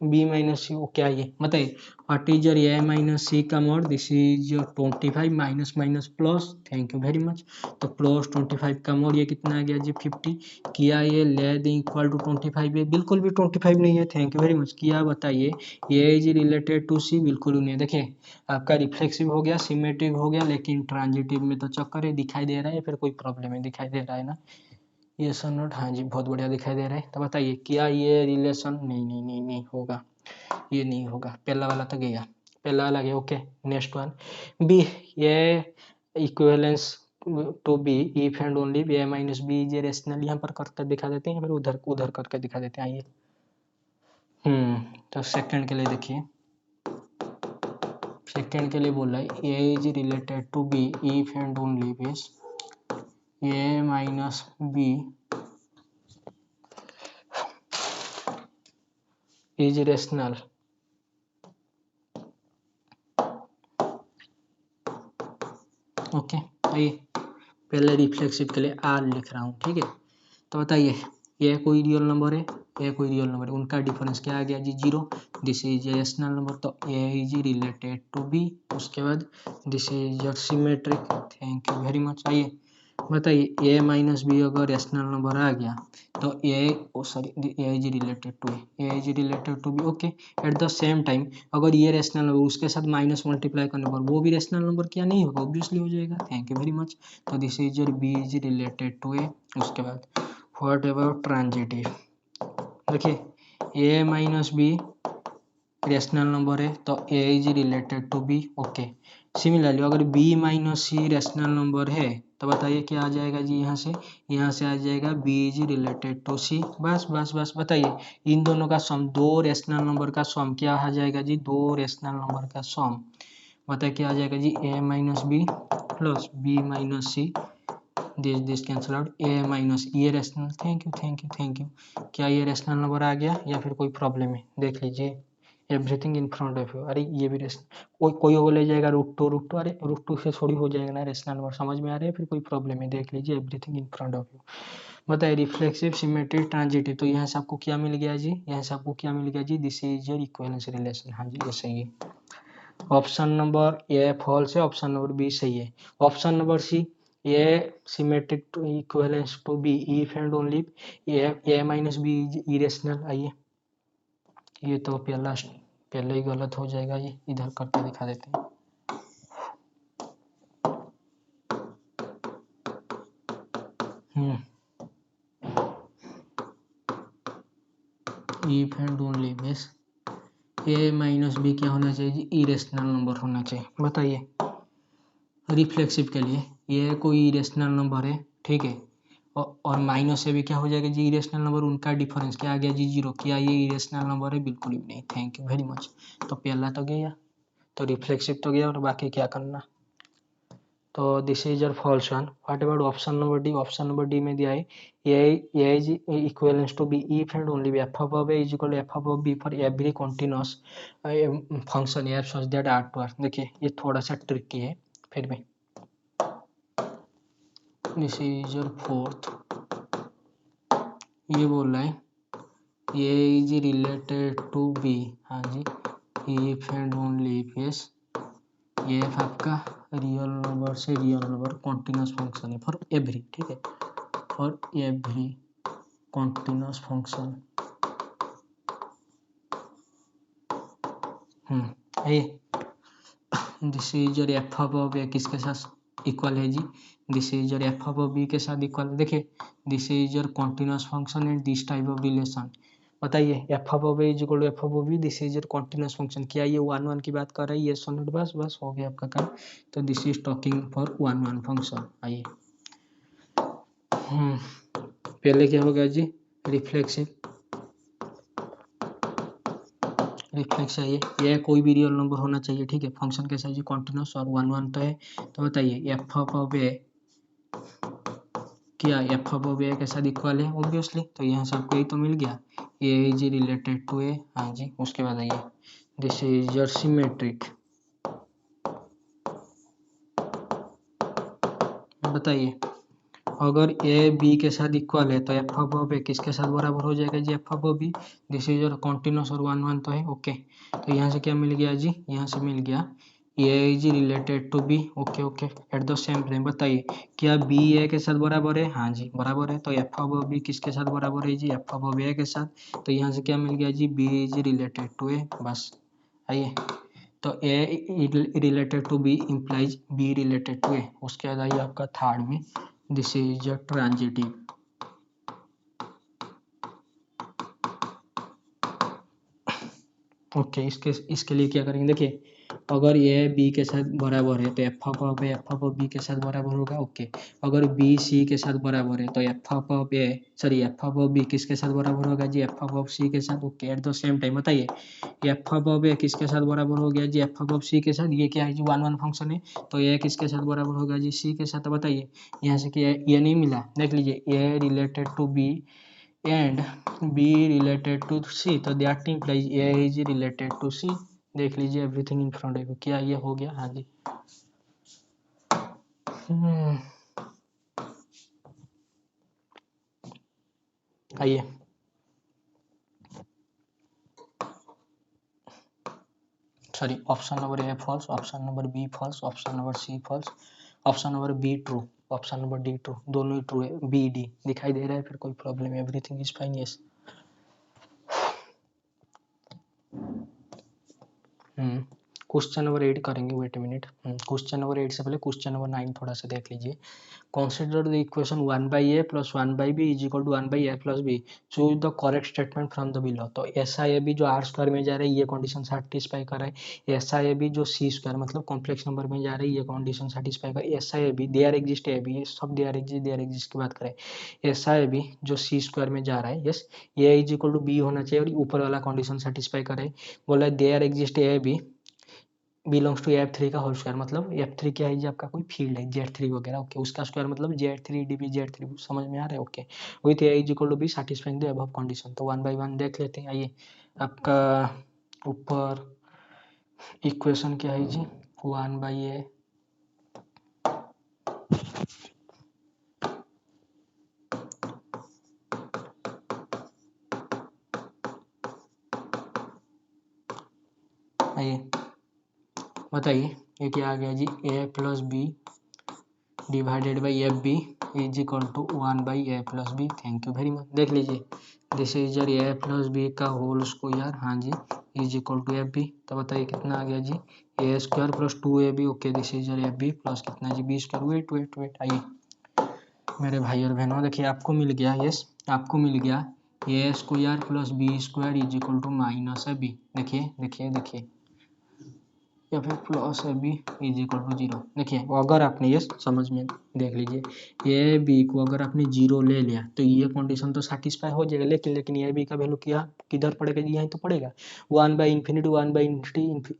बी माइनस सी, क्या ये बताइए what is your a minus c का mod, this is your 25 minus minus plus, thank you very much, तो प्लस 25 का मोड ये कितना आ गया जी 50, किया ये लेस देन इक्वल टू 25 है, बिल्कुल भी 25 नहीं है, थैंक यू वेरी मच, किया बताइए ये इज रिलेटेड टू सी, बिल्कुल नहीं है। देखिए आपका रिफ्लेक्सिव हो गया, सिमेट्रिक हो गया, लेकिन ट्रांजिटिव में तो चक्कर है, दिखाई दे रहा है, फिर कोई प्रॉब्लम है, दिखाई दे रहा है ना, ये सन नोट, हाँ जी, बहुत बढ़िया दिखाई दे रहा है, तो बताइए क्या ये रिलेशन, नहीं नहीं नहीं नहीं होगा, ये नहीं होगा, पहला वाला तो गया, पहला वाला गया, ओके। नेक्स्ट वन बी, ये equivalence to B if and only A minus B is rational, यहाँ पर करके दिखा देते हैं, फिर उधर उधर करके दिखा देते हैं, आइए तो सेकंड के लिए देखिए, सेकंड के लिए बोल रहा है ए is related to B if and only base A minus B is rational, okay. आइए पहले रिफ्लेक्सिव के लिए आर लिख रहा हूँ, ठीक है, तो बताइए ये कोई रियल नंबर है, ये कोई रियल नंबर है, उनका डिफरेंस क्या आ गया जी 0, दिस इज रेशनल नंबर, तो ए इज रिलेटेड टू बी, उसके बाद this is your symmetric, thank you very much. आइए बताइए ए माइनस बी अगर रेशनल नंबर आ गया, तो sorry A is related to A is related to B, okay. At the same time अगर ये रेशनल नंबर उसके साथ माइनस मल्टीप्लाई करने पर वो भी रेशनल नंबर क्या नहीं होगा, ऑब्वियसली हो जाएगा, थैंक यू वेरी मच, तो this is your b is related to ए। उसके बाद व्हाट अबाउट ट्रांजिटिव, देखिए a minus b rational number है, तो ए is related to B, okay. Similarly अगर b minus c rational number है, तो बताइए क्या आ जाएगा जी, यहाँ से आ जाएगा बी इज रिलेटेड टू सी, बस बस बस, बताइए इन दोनों का सम, दो रेशनल नंबर का सम क्या आ जाएगा जी, दो रेशनल नंबर का सम, बताइए क्या आ जाएगा जी, a minus B plus b minus c, this cancel out, a minus ये rational, thank you thank you thank you, क्या ये रेशनल नंबर आ गया या फिर कोई प्रॉब्लम है, देख लीजिए everything in front of you, अरे ये भी रेशनल, कोई और ले जाएगा रूट टू, अरे रूट टू से थोड़ी हो जाएगा ना रेशनल नंबर, समझ में आ रहा है, फिर कोई प्रॉब्लम है, देख लीजिए everything in front of you. बताइए रिफ्लेक्सिव सिमेट्रिक ट्रांजिटिव, तो यहाँ से आपको क्या मिल गया जी, यहाँ से आपको क्या मिल गया जी, this is your equivalence relation, हाँ जी ये सही है, ऑप्शन नंबर ए फॉल्स है, ऑप्शन नंबर बी सही है। Option number c, a symmetric to equivalence to B if and only A minus B is irrational, आइए ये तो पहले ही गलत हो जाएगा, ये इधर करके दिखा देते हैं, if and only base A minus B क्या होना चाहिए जी, इरेशनल नंबर होना चाहिए। बताइए रिफ्लेक्सिव के लिए ये कोई इरेशनल नंबर है, ठीक है, और माइनस से भी क्या हो जाएगा जी, इरेशनल नंबर उनका डिफरेंस क्या आ गया जी 0। क्या ये इरेशनल नंबर है? बिल्कुल भी नहीं। Thank you very much. तो पहला तो गया, तो रिफ्लेक्सिव तो गया, और बाकी क्या करना। तो this is your false one. What about option number D? Option number D में दिया है ए is equivalence to B if and only B F of A is equal to F of B for every continuous function F such that R to R. देखिए ये थोड़ा सा tricky है फिर भी। This is your fourth. ये बोल रहा है ए इज रिलेटेड टू बी, हाँ जी, if and only if yes ये एफ आपका रियल नंबर से रियल नंबर कॉन्टिन्यूस फंक्शन है फॉर एवरी, ठीक है, फॉर एवरी कॉन्टिन्यूस फंक्शन। ये this is your F of A किसके साथ इक्वल है जी? This is your F of B के साथ इक्वल। देखिए this is your continuous function and this type of relation. बताइए F of A is equal to F of B, this is your continuous function. क्या ये one one की बात कर रहा है? यस और नॉट, बस बस हो गया आपका काम। तो this is talking for one one function. आइए पहले क्या हो गया जी? रिफ्लेक्सिव। रिफ्लेक्स है ये कोई भी रियल नंबर होना चाहिए, ठीक है, फंक्शन के साइज कॉन्टिन्यूस और वन वन तो है। तो बताइए एफ ऑफ ए क्या एफ ऑफ ए के साथ इक्वल है? ऑब्वियसली। तो यहाँ से आपको यही तो मिल गया, ए इज रिलेटेड टू ए, हाँ जी। उसके बाद आइए दिस इज योर सिमेट्रिक। बताइए अगर ए बी के साथ इक्वल है तो एफ ऑफ ए किसके साथ बराबर हो जाएगा जी? F of B. This is your continuous और वन वन तो है, ओके। तो यहाँ से क्या मिल गया जी? यहाँ से मिल गया A is related to B, okay okay, at the same time. बताइए क्या बी ए के साथ बराबर है? हाँ जी बराबर है। तो एफ ऑफ बी किसके साथ बराबर है जी? एफ ऑफ ए के साथ। तो यहाँ से क्या मिल गया जी? B is related to A, बस। आइए तो A related to B implies B related to ए। उसके बाद आइए आपका थर्ड में, this is your transitive. Okay इसके लिए क्या करेंगे? देखिए अगर ये बी के साथ बराबर है तो एफ ऑफ बी के साथ बराबर होगा, ओके। अगर बी सी के साथ बराबर है तो एफ ऑफ बी किसके साथ बराबर होगा जी? एफ ऑफ सी के साथ, okay. At the same time बताइए एफ ऑफ ए किसके साथ बराबर हो गया जी? एफ ऑफ सी के साथ। ये क्या है जी? वन वन फंक्शन है, तो ये किसके साथ बराबर होगा जी? सी के साथ। तो बताइए यहाँ से क्या ये नहीं मिला? देख लीजिए A related to B and B related to C, तो that implies A is related to C। देख लीजिए एवरीथिंग इन फ्रंट है। क्या ये हो गया? हाँ जी। आइए सॉरी, ऑप्शन नंबर ए false, option number B false, option number C false, option number B true, option number D true. दोनों ही ट्रू है। बी डी दिखाई दे रहा है? फिर कोई प्रॉब्लम है? Everything is fine, yes. Question number 8 करेंगे, wait a minute. Question number 8 से पहले क्वेश्चन नंबर 9 थोड़ा सा देख लीजिए। Consider the equation 1/a plus 1/b is equal to 1/a plus b. Choose the correct statement from the below। तो ऐसा A B जो आर स्क्वायर में जा रहा है ये कंडीशन सेटिस्फाई कर रहा है। ऐसा ए बी जो सी स्क्वायर मतलब कॉम्प्लेक्स नंबर में जा रहा है ये कंडीशन सेटिस्फाई कर। ऐसा A B there exist A B, सब देयर एग्जिस्ट की बात करें। ऐसा ए बी जो सी स्क्वायर में जा रहा है, यस, ये इज इक्वल टू बी होना चाहिए और ऊपर वाला कंडीशन सेटिस्फाई करे। बोला है there exist A B belongs to F3 का होल स्क्वायर, मतलब F3 क्या है जी? आपका कोई फील्ड है Z3 वगैरह, ओके। उसका स्क्वायर मतलब Z3 DB Z3, समझ में आ रहा है? Okay. With A is equal to B satisfying the above condition. तो वन बाय वन देख लेते हैं। आइए आपका ऊपर इक्वेशन क्या है जी? 1/a आइए बताइए ये क्या आ गया जी? a plus B divided by F B is equal to 1/a plus B. Thank you very much. देख लीजिए this is your a plus B का होल स्क्वायर, हाँ जी, is equal to F B. तो बताइए कितना आ गया जी? A square plus 2ab, okay. This is your F B plus कितना जी? B square. Wait wait wait, आइए मेरे भाई और बहनों देखिए आपको मिल गया, यस आपको मिल गया A square plus B square is equal to minus है बी। देखिए देखिए देखिए या फिर plus A B is equal to zero. देखिए अगर आपने ये समझ में देख लीजिए ए बी को अगर आपने जीरो ले लिया तो ये कंडीशन तो सेटिस्फाई हो जाएगा, लेकिन ए बी का वैल्यू क्या किधर पड़ेगा, यहीं तो पड़ेगा 1/∞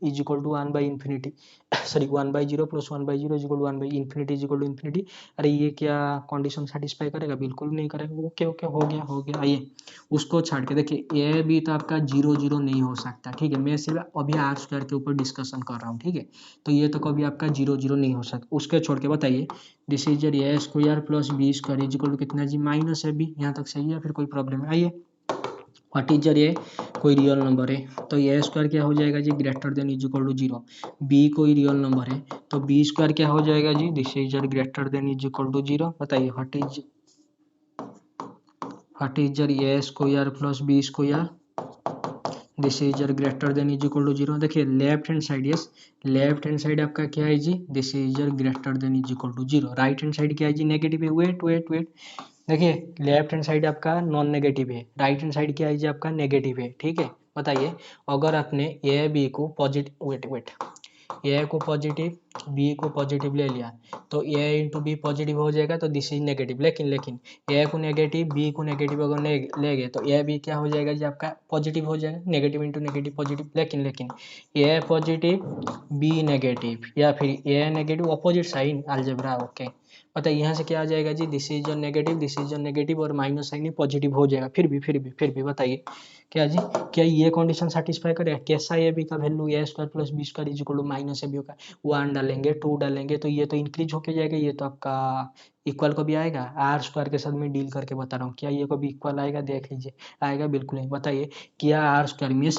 is equal to 1/∞, sorry 1/0 plus 1/0 is equal to 1/∞ is equal to infinity. अरे ये क्या कंडीशन सेटिस्फाई करेगा, बिल्कुल नहीं करेगा। ओके ओके हो गया। आइए उसको छाड़ के देखिए ए बी तो आपका 0 0 नहीं हो सकता, ठीक है। मैं सिर्फ अभी आर स्क्वायर के ऊपर डिस्कशन कर रहा हूँ, ठीक है। तो ये तो कभी आपका 0 0 नहीं हो सकता। उसके छोड़ के बताइए this is A square plus B square is equal to कितना जी माइनस ए बी। यहाँ तक सही है, फिर कोई प्रॉब्लम है। आइए व्हाट इज ये कोई रियल नंबर है तो ए स्क्वायर क्या हो जाएगा जी greater than is equal to zero. B कोई रियल नंबर है तो बी स्क्वायर क्या हो जाएगा जी this is greater than is equal to zero. बताइए what is A square plus B square this is greater than is equal to zero. देखिए left hand side, yes left hand side आपका क्या है जी this is greater than is equal to zero. Right hand side क्या है जी negative है। Wait देखिए left hand side आपका नॉन नेगेटिव है, राइट हैंड साइड क्या है जी आपका नेगेटिव है, ठीक है। बताइए अगर आपने ए बी को पॉजिटिव वेट ए को पॉजिटिव बी को पॉजिटिव ले लिया तो ए इंटू बी पॉजिटिव हो जाएगा तो दिस इज नेगेटिव। लेकिन ए को नेगेटिव बी को नेगेटिव अगर ले गए तो ए बी क्या हो जाएगा जी आपका पॉजिटिव हो जाएगा। Negative into negative positive. लेकिन ए पॉजिटिव बी नेगेटिव या फिर A negative opposite sign algebra. Okay पता है यहाँ से क्या आ जाएगा जी दिस इज नेगेटिव और माइनस साइन पॉजिटिव हो जाएगा। फिर भी बताइए क्या जी क्या ये कंडीशन सेटिस्फाई करेगा। कैसा ए बी का value A square plus B square is equal to minus A B का 1 डालेंगे 2 डालेंगे तो ये तो इंक्रीज होके जाएगा। ये तो आपका इक्वल कभी आएगा आर स्क्वायर के साथ मैं डील करके बता रहा हूँ। क्या ये कभी इक्वल आएगा, देख लीजिए आएगा बिल्कुल नहीं। बताइए क्या R square means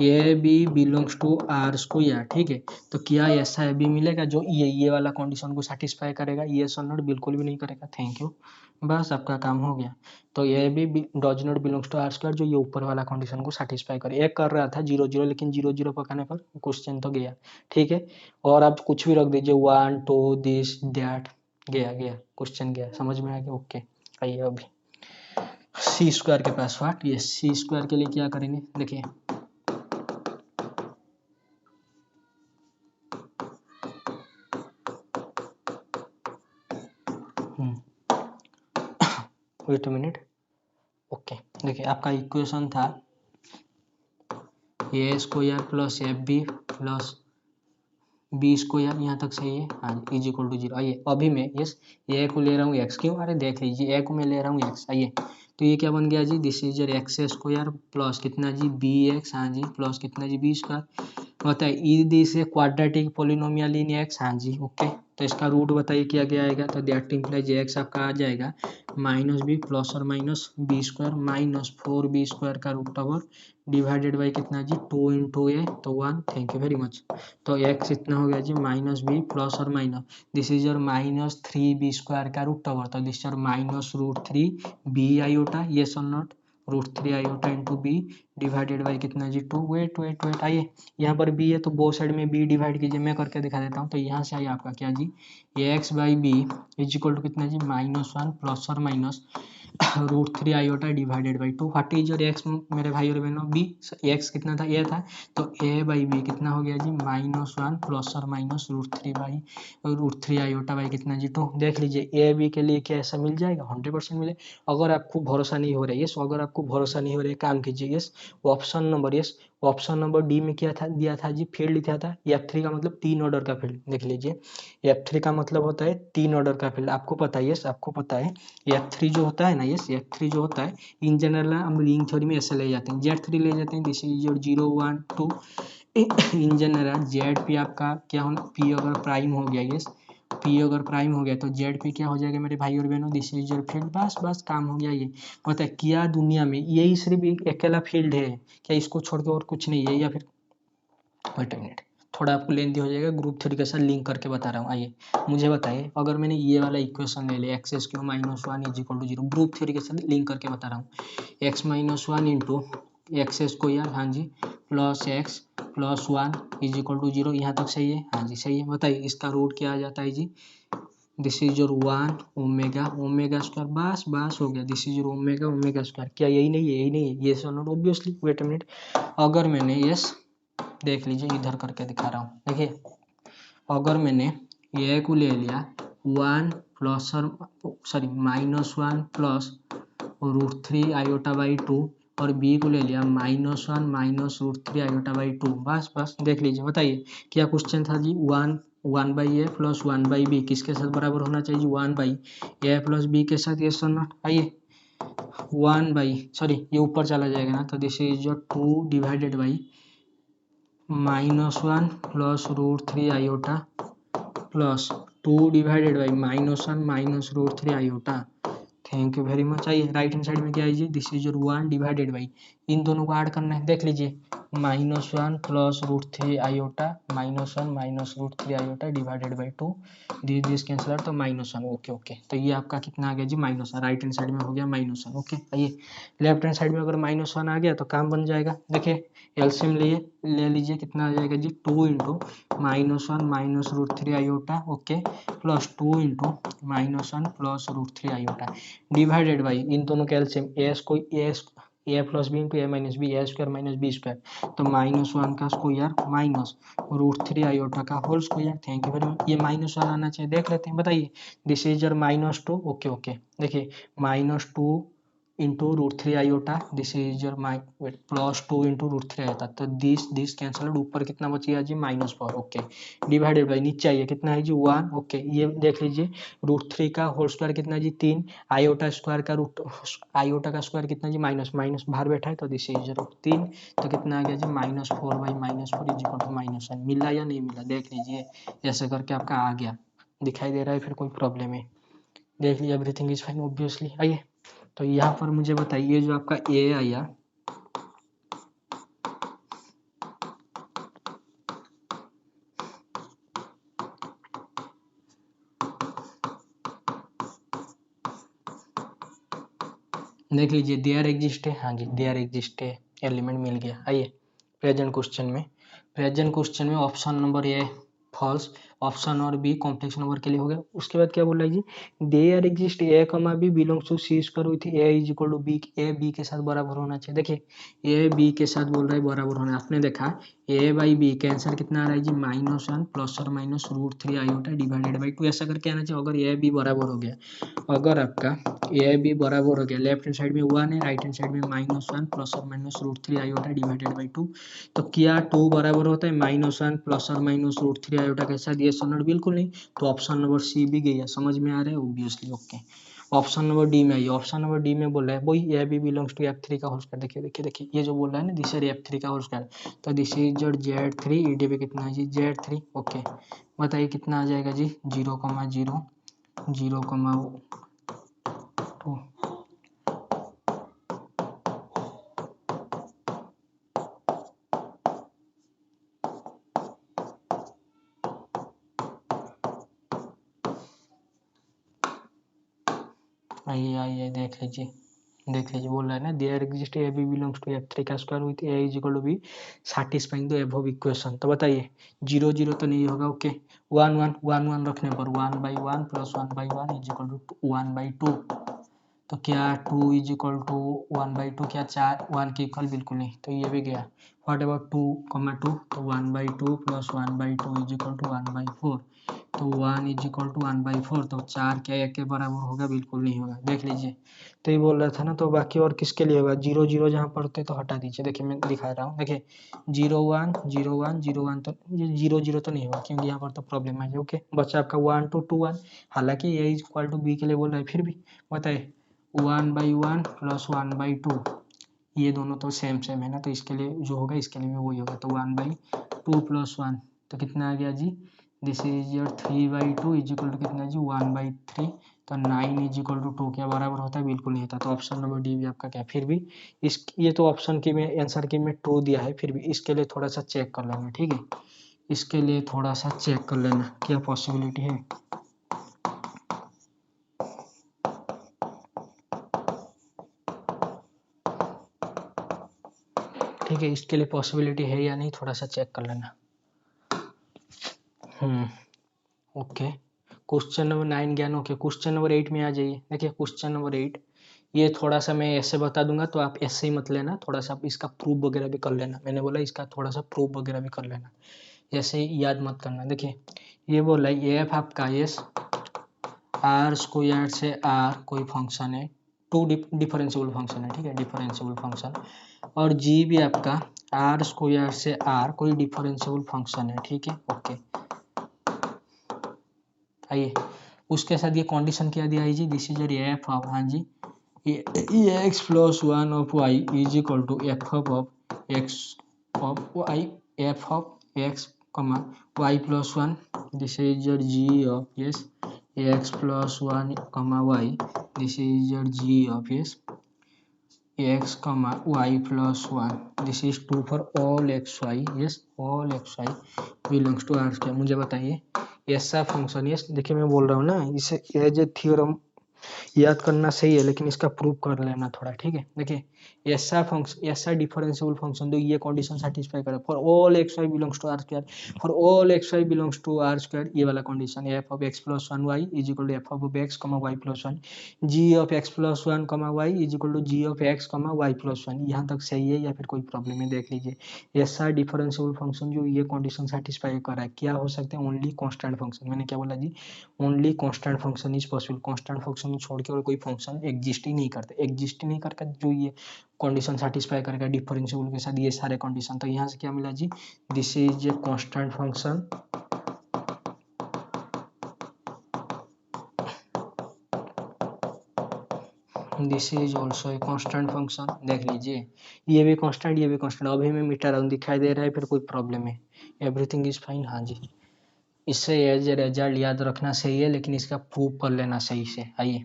A B belongs to R square, ठीक है। तो क्या ऐसा ए बी मिलेगा जो ये वाला कंडीशन को सेटिस्फाई करेगा। ये सर नोट बिल्कुल भी नहीं करेगा। थैंक यू, बस आपका काम हो गया। तो A B does not belongs to R square जो ये ऊपर वाला कंडीशन को सेटिस्फाई करे। एक कर रहा था 0 0 लेकिन 0 0 पकाने पर क्वेश्चन तो गया, ठीक है। और आप कुछ भी रख दीजिए 1 2 दिस दैट गया क्वेश्चन गया, समझ में आ गया। ओके आइए अभी सी स्क्वायर के पास वाट ये सी स्क्वायर के लिए क्या करेंगे देखिए वेट अ मिनट। ओके देखिए आपका इक्वेशन था A square plus F B plus B square, यहाँ तक सही है। हाँ इज इक्वल टू जीरो। आइए अभी मैं यस ए को ले रहा हूँ एक्स, क्यों अरे देख लीजिए ए को मैं ले रहा हूँ एक्स। आइए तो ये क्या बन गया जी this is X square plus कितना जी बी एक्स, हाँ जी प्लस कितना जी बी स्क्वायर। बताइए ई this a quadratic polynomial in X, हाँ जी ओके। तो इसका रूट बताइए क्या क्या आएगा तो दैट इम्प्लाइज एक्स आपका आ जाएगा माइनस बी प्लस और minus B square minus 4b square का रूट ओवर डिवाइडेड बाई कितना जी 2 इंटू ए तो 1। Thank you very much. तो एक्स इतना हो गया जी माइनस बी प्लस और minus this is your minus 3b square का रूट ओवर तो this your minus √3 B iota yes और not √3 iota into B divided by कितना जी 2। वेट आइए यहाँ पर बी है तो बोथ साइड में बी डिवाइड कीजिए, मैं करके दिखा देता हूँ। तो यहाँ से आइए आपका क्या जी X by B is equal to कितना जी -1 प्लस और minus √3 iota divided by 2। What is your X मेरे भाई और बहनों बी एक्स कितना था ए था तो ए बाई बी कितना हो गया जी -1 प्लस और माइनस √3 आयोटा बाई कितना जी 2। देख लीजिए ए बी के लिए क्या ऐसा मिल जाएगा 100% मिले। अगर आपको भरोसा नहीं हो रहा है यस अगर आपको भरोसा नहीं हो रहा है काम कीजिए यस ऑप्शन नंबर डी में क्या था दिया था जी फील्ड दिया था F3 का मतलब 3 ऑर्डर का फील्ड। देख लीजिए F3 का मतलब होता है 3 ऑर्डर का फील्ड। आपको पता है यस आपको पता है F3 जो होता है ना यस F3 जो होता है इन जनरल हम रिंग थ्योरी में ऐसे ले जाते हैं Z3 ले जाते हैं this is your 0 1 2 in general Z P आपका क्या होना पी अगर प्राइम हो गया यस पी अगर प्राइम हो गया तो जेड पी क्या हो जाएगा मेरे भाई और बहनों दिस इज योर फील्ड। बस काम हो गया। ये पता है क्या दुनिया में यही सिर्फ एक अकेला फील्ड है क्या, इसको छोड़ के और कुछ नहीं है। या फिर वेट अ मिनट थोड़ा आपको लेंथी हो जाएगा, ग्रुप थ्योरी के साथ लिंक करके बता रहा हूँ। आइए मुझे बताइए अगर मैंने ये वाला इक्वेशन ले लिया X square -1 is equal to 0 group theory के साथ लिंक करके बता रहा हूँ एक्स -1 इंटू एक्स स्क्वायर हाँ जी plus X plus 1 is equal to 0। यहाँ तक सही है, हाँ जी सही है। बताइए इसका रूट क्या आ जाता है जी this is your 1 omega square. बस हो गया this is your omega square. क्या यही नहीं है ये sir not obviously. Wait a minute अगर मैंने यस देख लीजिए इधर करके दिखा रहा हूँ। देखिए अगर मैंने ए को ले लिया 1 plus sorry -1 plus √3 iota by 2 और बी को ले लिया -1 माइनस √3 आयोटा बाई 2, बस देख लीजिए। बताइए क्या क्वेश्चन था जी, 1 by A plus 1 by B किसके साथ बराबर होना चाहिए, 1 बाई ए प्लस बी के साथ। यस और नॉट, आइए 1 बाई सॉरी ये ऊपर चला जाएगा ना, तो दिस इज जो 2 divided by -1 plus √3 iota plus 2 divided by -1 minus √3 iota. Thank you very much. आइए राइट हैंड साइड में क्या आइए, this is your 1 divided by, इन दोनों को ऐड करना है। देख लीजिए -1 plus √3 iota -1 minus √3 iota divided by 2, this cancel तो -1। ओके ओके, तो ये आपका कितना आ गया जी -1, राइट हैंड साइड में हो गया -1। ओके आइए लेफ्ट हैंड साइड में अगर -1 आ गया तो काम बन जाएगा। देखिए एलसीएम ले लीजिए, कितना आ जाएगा जी 2 into -1 minus √3 iota okay plus 2 into -1 plus √3 iota divided by इन दोनों का LCM A plus B into A minus B, A square minus B square, तो -1 का स्क्वायर माइनस √3 आयोटा का whole square. Thank you very much. ये -1 आना चाहिए, देख लेते हैं। बताइए this is your -2 okay okay. देखिए -2 into √3 iota, this is your plus 2 into √3 iota, तो दिस कैंसल्ड, ऊपर कितना बचेगा जी -4 ओके डिवाइडेड बाई नीचे आइए कितना है जी 1 ओके। ये देख लीजिए √3 का होल स्क्वायर कितना जी 3, आयोटा स्क्वायर का आयोटा का स्क्वायर कितना जी माइनस बाहर बैठा है, तो दिस इज 3, तो कितना आ गया जी -4 बाई -4 इज इक्वल टू -1। मिला या नहीं मिला, देख लीजिए ऐसे करके आपका आ गया, दिखाई दे रहा है, फिर कोई प्रॉब्लम है, देख लीजिए एवरीथिंग इज फाइन ऑब्वियसली। आइए तो यहाँ पर मुझे बताइए जो आपका ए आया देख लीजिए देयर एग्जिस्ट है, हाँ जी देयर एग्जिस्ट है, एलिमेंट मिल गया। आइए प्रेजेंट क्वेश्चन में ऑप्शन नंबर ए फॉल्स, ऑप्शन और बी कॉम्प्लेक्स नंबर के लिए हो गया। उसके बाद क्या बोल रहा है जी, there exist A comma B belongs to C square with A is equal to B, A B के साथ बराबर होना चाहिए। देखिए ए बी के साथ बोल रहा है बराबर होना, आपने देखा ए बाई बी का आंसर कितना आ रहा है जी -1 प्लस और माइनस √3 आयोटा डिवाइडेड बाई 2, ऐसा करके आना चाहिए। अगर ए बी बराबर हो गया, अगर आपका ए बी बराबर हो गया, लेफ्ट हैंड साइड में 1 है, राइट हैंड साइड में -1 प्लस और माइनस √3 आयोटा डिवाइडेड बाई 2, तो क्या 2 बराबर होता है -1 प्लस और माइनस √3 आयोटा के साथ, ये सन्नड बिल्कुल नहीं, तो ऑप्शन नंबर सी भी गया, समझ में आ रहा है obviously okay. Option number D में आइए, ऑप्शन नंबर डी में बोल रहा है वही ए बी बिलोंग्स टू F3 का होल स्क्वायर। देखिए ये जो बोल रहा है ना दिस इज F3 का होल स्क्वायर, तो this is your Z3, ED पे कितना है जी Z3 ओके। बताइए कितना आ जाएगा जी 0,0 0,2 आइए देख लीजिए बोल रहा है ना there exist A B belongs to F3 का square with A is equal to B satisfying the above equation. तो बताइए 0 तो नहीं होगा ओके, 1 रखने पर 1/1 प्लस 1/1 इज इक्वल टू 1/2, तो क्या 2 इज इक्वल टू 1/2, क्या 1 के इक्वल बिल्कुल नहीं, तो ये भी गया। व्हाट अबाउट 2,2, तो 1/2 प्लस 1/2 इज इक्वल टू 1/4, तो 1 इज इक्वल टू 1/4, तो 4 क्या 1 के बराबर होगा, बिल्कुल नहीं होगा। देख लीजिए तो ये बोल रहा था ना, तो बाकी और किसके लिए होगा, 0 जहाँ पढ़ते तो हटा दीजिए। देखिए मैं दिखा रहा हूँ, देखिए 0 1 तो ये 0 तो नहीं होगा क्योंकि यहाँ पर तो प्रॉब्लम है ओके। बच्चा आपका 1 to 2 1, हालांकि ए इज इक्वल टू बी के लिए बोल रहा है, फिर भी बताए 1/1 प्लस 1/2, ये दोनों तो सेम है ना, तो इसके लिए जो होगा इसके लिए भी वही होगा, तो 1/2 प्लस 1, तो कितना आ गया जी this is your 3/2 is equal to कितना जी 1/3, तो 9 इज इक्वल टू 2 क्या बराबर होता है, बिल्कुल नहीं होता। तो ऑप्शन नंबर डी भी आपका क्या, फिर भी इस ये तो ऑप्शन की में आंसर की में ट्रू दिया है, फिर भी इसके लिए थोड़ा सा चेक कर लेना, ठीक है, इसके लिए थोड़ा सा चेक कर लेना क्या पॉसिबिलिटी है। ठीक है, इसके लिए पॉसिबिलिटी है या नहीं थोड़ा सा चेक कर लेना। ओके क्वेश्चन नंबर 9 ज्ञान ओके। क्वेश्चन नंबर 8 में आ जाइए। देखिए क्वेश्चन नंबर 8 ये थोड़ा सा मैं ऐसे बता दूंगा तो आप ऐसे ही मत लेना, थोड़ा सा आप इसका प्रूफ वगैरह भी कर लेना। मैंने बोला इसका थोड़ा सा प्रूफ वगैरह भी कर लेना, ऐसे ही याद मत करना। देखिए ये बोला एफ आपका एस आर स्क्वायर से आर कोई फंक्शन है, टू डिफरेंशिएबल फंक्शन है, ठीक है, डिफरेंशिएबल फंक्शन। और जी भी आपका आर स्क्वायर से आर कोई डिफरेंशिएबल फंक्शन है, ठीक है, ओके। आइए उसके साथ ये कंडीशन क्या दिया है जी, this is your F of, हाँ जी, X plus one of Y is equal to F of X of Y, F of X comma Y plus one, this is your ji of S X plus one comma Y, this is your ji of S X comma Y plus one, this is true for all X Y, yes all X Y belongs to R square. मुझे बताइए ऐसा function, yes देखिए मैं बोल रहा हूँ ना, इसे एज ए थ्योरम याद करना सही है, लेकिन इसका प्रूव कर लेना थोड़ा, ठीक है। देखिए ऐसा फंक्शन, ऐसा डिफरेंशिएबल फंक्शन जो ये कंडीशन सेटिस्फाई करे, for all X Y belongs to R square, for all X Y belongs to R square, ये वाला condition, F of X plus one Y is equal to F of X comma Y plus one, G of X plus one comma Y is equal to G of X comma Y plus one. यहाँ तक सही है या फिर कोई problem है, देख लीजिए। ऐसा डिफरेंशिएबल फंक्शन जो ये कंडीशन सेटिस्फाई कर रहा है, क्या हो सकते हैं, ओनली कांस्टेंट फंक्शन। मैंने क्या बोला जी, only constant function is possible. Constant function छोड़ के और कोई फंक्शन एग्जिस्ट ही नहीं करते, एग्जिस्ट ही नहीं करके जो ये कंडीशन सेटिस्फाई करेगा डिफरेंशिएबल के साथ, ये सारे कंडीशन। तो यहाँ से क्या मिला जी, this is a constant function, this is also a constant function. देख लीजिए ये भी कांस्टेंट, ये भी कांस्टेंट। अभी मैं मिटा रहा हूँ, दिखाई दे रहा है, फिर कोई प्रॉब्लम है, एवरीथिंग इज फाइन, हाँ जी। इससे एज ए रिजल्ट याद रखना सही है, लेकिन इसका प्रूव कर लेना सही से। आइए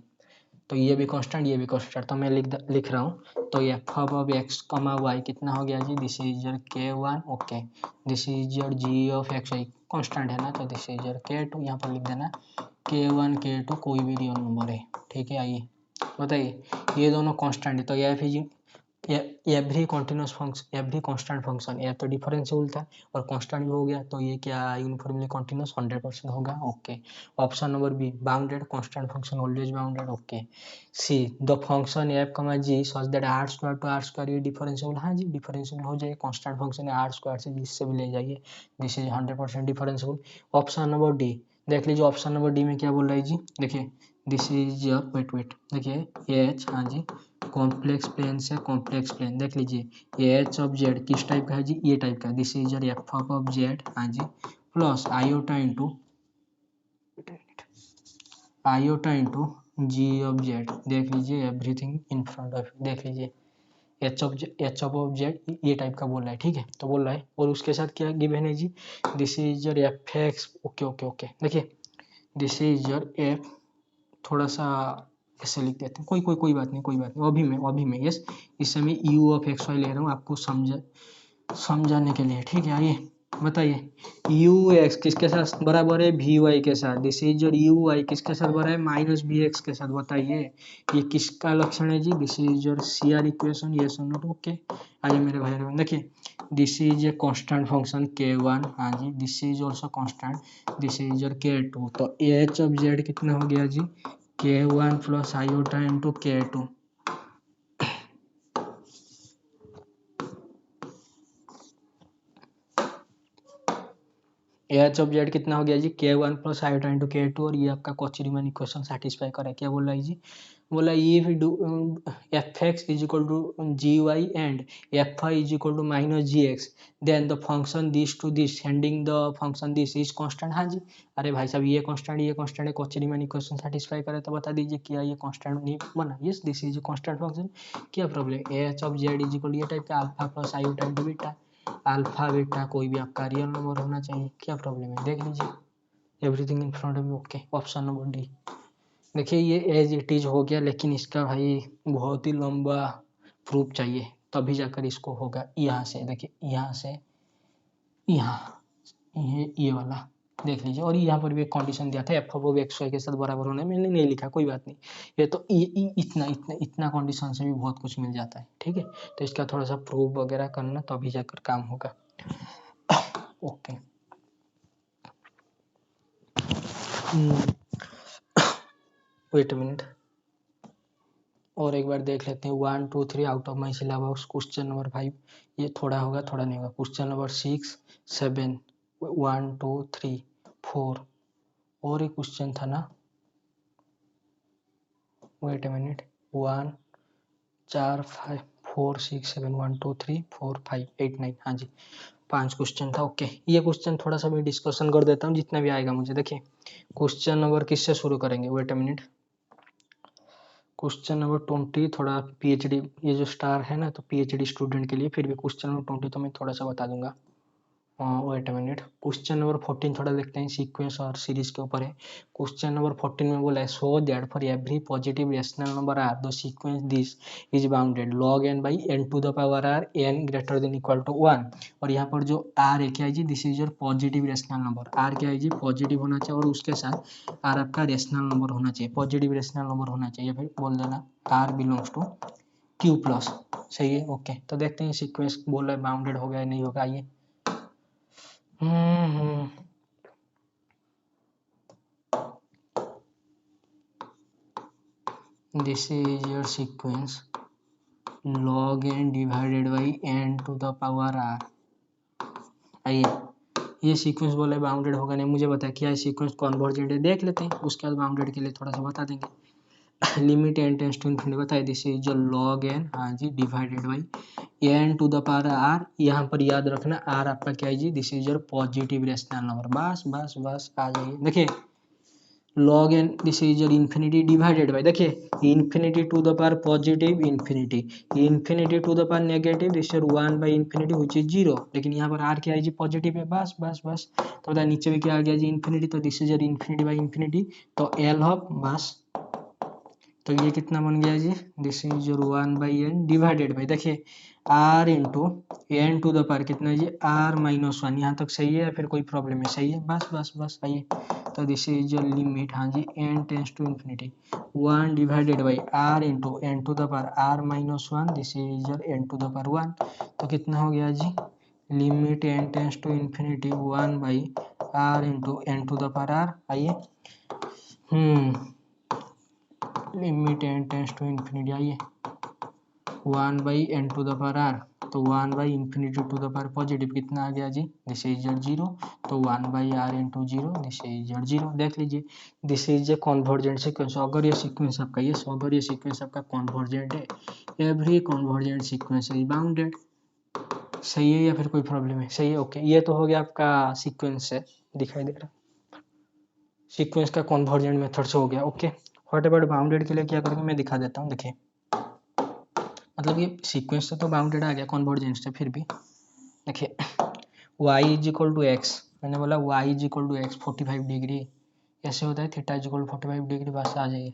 तो ये भी कांस्टेंट, ये भी कांस्टेंट, तो मैं लिख रहा हूँ। तो F of X comma Y कितना हो गया जी, this is your K one, okay, this is your ji of x Y constant है ना, तो this is your K two, यहाँ पर लिख देना के वन के टू, कोई भी रियल नंबर है, ठीक है। आइए बताइए ये दोनों कांस्टेंट है, तो F is every continuous function, every constant function, ये तो डिफरेंशिएबल था और कांस्टेंट भी हो गया, तो ये क्या यूनिफॉर्मली कॉन्टिन्यूस 100% होगा, okay. Option number B bounded, constant function always bounded, okay. See the function F comma G such that R square to R square ये डिफरेंशिएबल, हाँ जी डिफरेंशिएबल हो जाए, कांस्टेंट फंक्शन है आर स्क्वायर से जिससे भी ले जाइए, this is 100% differentiable. Option number D देख लीजिए, ऑप्शन नंबर डी में क्या बोल रहा है जी, देखिए दिस इज योर वेट देखिए एच, हाँ जी कॉम्प्लेक्स प्लेन से कॉम्प्लेक्स प्लेन, देख लीजिए ये एच ऑफ जेड किस टाइप का है जी, ये टाइप का, this is your F of Z, हाँ जी plus iota into G of Z, देख लीजिए एवरीथिंग इन फ्रंट ऑफ, देख लीजिए एच ऑफ जेड ये टाइप का बोल रहा है, ठीक है, तो बोल रहा है। और उसके साथ क्या गिवन है जी, this is your F X, okay okay okay, देखिए दिस इज योर एफ, थोड़ा सा ऐसे लिख देते हैं, कोई बात नहीं, कोई बात नहीं, अभी मैं यस इससे मैं यू ऑफ एक्स वाई ले रहा हूँ आपको समझाने के लिए, ठीक है। आइए बताइए यू एक्स किसके साथ बराबर है, वी वाई के साथ, this is your U Y किसके साथ बराबर है, माइनस बी एक्स के साथ, बताइए ये किसका लक्षण है जी, this is your C R equation, yes और नॉट, ओके। आइए मेरे भाई बहन देखिए this is a constant function K one, हाँ जी this is also constant, this is your K two, तो एच ऑफ जेड कितना हो गया जी, K one plus iota into K two, H of Z कितना हो गया जी, K one plus iota into K two, और ये आपका कॉची रीमन इक्वेशन सेटिस्फाई करे। क्या बोला है जी, बोला if do F X is equal to G Y and F I is equal to minus G X, then the function this to this sending the function this is constant, हाँ जी। अरे भाई साहब ये कांस्टेंट है, Cauchy रीमन equation satisfy करे, तो बता दीजिए क्या ये कांस्टेंट नहीं बना, yes this is constant function. क्या problem, H of Z is equal ये टाइप का alpha plus iota into beta, alpha beta कोई भी आपका रियल नंबर होना चाहिए, क्या प्रॉब्लम है, देख लीजिए everything in front of you, okay. Option number D देखिए ये एज इट इज हो गया, लेकिन इसका भाई बहुत ही लंबा प्रूफ चाहिए, तभी जाकर इसको होगा। यहाँ से देखिए, यहाँ से यहाँ ये वाला देख लीजिए, और यहाँ पर भी एक कंडीशन दिया था एफ ऑफ एक्स वाई के साथ बराबर होना, मैंने नहीं लिखा, कोई बात नहीं। ये तो इतना कंडीशन से भी बहुत कुछ मिल जाता है, ठीक है। तो इसका थोड़ा सा प्रूफ वगैरह करना, तभी जाकर काम होगा, ओके। वेट अ मिनट, और एक बार देख लेते हैं 1 2 3 out of my syllabus. Question number 5 ये थोड़ा होगा थोड़ा नहीं होगा। क्वेश्चन नंबर 6 7 1 2 3 4 और एक क्वेश्चन था ना, वेट ए मिनट, 1 4 5 4 6 7 1 2 3 4 5 8 9, हाँ जी 5 क्वेश्चन था। ओके ये क्वेश्चन थोड़ा सा मैं डिस्कशन कर देता हूँ जितना भी आएगा मुझे। देखिए क्वेश्चन नंबर किससे शुरू करेंगे, wait a minute. Question number 20 थोड़ा पीएचडी, ये जो स्टार है ना तो पीएचडी स्टूडेंट के लिए, फिर भी क्वेश्चन नंबर 20 तो मैं थोड़ा सा बता दूंगा। Wait a minute, question number 14 थोड़ा देखते हैं, सीक्वेंस और सीरीज के ऊपर है। क्वेश्चन नंबर 14 में बोला है so that for every positive rational number r the sequence this is bounded log n by n to the power r n greater than equal to 1। और यहाँ पर जो आर है क्या है जी, this is your positive rational number. R क्या है जी, पॉजिटिव होना चाहिए और उसके साथ आर आपका रेशनल नंबर होना चाहिए, पॉजिटिव रेशनल नंबर होना चाहिए। फिर बोल देना are belongs to Q plus, सही है। ओके तो देखते हैं सीक्वेंस बोल रहा है बाउंडेड होगा या नहीं होगा। आइए this is your sequence log n divided by n to the power r। आइए ये सीक्वेंस बोला है बाउंडेड होगा नहीं, मुझे बता क्या है सीक्वेंस कन्वर्जेंट है, देख लेते हैं उसके बाद बाउंडेड के लिए थोड़ा सा बता देंगे। Limit n tends to infinity बताइए, दिस इज जो log n, हाँ जी, divided by n to the power r। यहाँ पर याद रखना r आपका क्या है जी, this is your positive rational number. बस बस बस आ जाइए, देखिए log n this is your infinity divided by, देखिए infinity to the power positive infinity, infinity to the power negative this is 1 by infinity which is 0। लेकिन यहाँ पर r क्या है जी, पॉजिटिव है। बस बस बस तो बता नीचे भी क्या आ गया जी, इन्फिनिटी, तो this is your infinity by infinity तो एल ऑफ बस, तो ये कितना बन गया जी, this is your 1 by n divided by, देखिए r into n to the power कितना है जी, आर माइनस 1। यहाँ तक सही है या फिर कोई प्रॉब्लम है, सही है। बस बस बस आइए तो दिस इज योर लिमिट, हाँ जी, n tends to infinity 1 divided by r into n to the power r minus 1, this is your n to the power 1। तो कितना हो गया जी, limit n tends to infinity 1 by r into n to the power r. आइए limit n tends to infinity, आइए 1 by n to the power r, तो 1 by infinity to the power positive कितना आ गया जी, दिस इज योर 0, तो 1 by r into 0 this is your 0। देख लीजिए this is a convergent sequence. अगर ये सीक्वेंस आपका अगर ये सीक्वेंस आपका कॉन्वर्जेंट है, every convergent sequence is bounded, सही है या फिर कोई प्रॉब्लम है, सही है। ओके ये तो हो गया आपका सीक्वेंस से दिखाई दे रहा, सीक्वेंस का कॉन्वर्जेंट मेथड से हो गया। ओके व्हाट अबाउट बाउंडेड के लिए क्या करेंगे मैं दिखा देता हूँ। देखिए मतलब ये सीक्वेंस से तो बाउंडेड आ गया कॉन्वर्जेंट से, फिर भी देखिए y is equal to x, मैंने बोला y is equal to x 45 degree, ऐसे होता है theta is equal to 45 degree, बस आ जाइए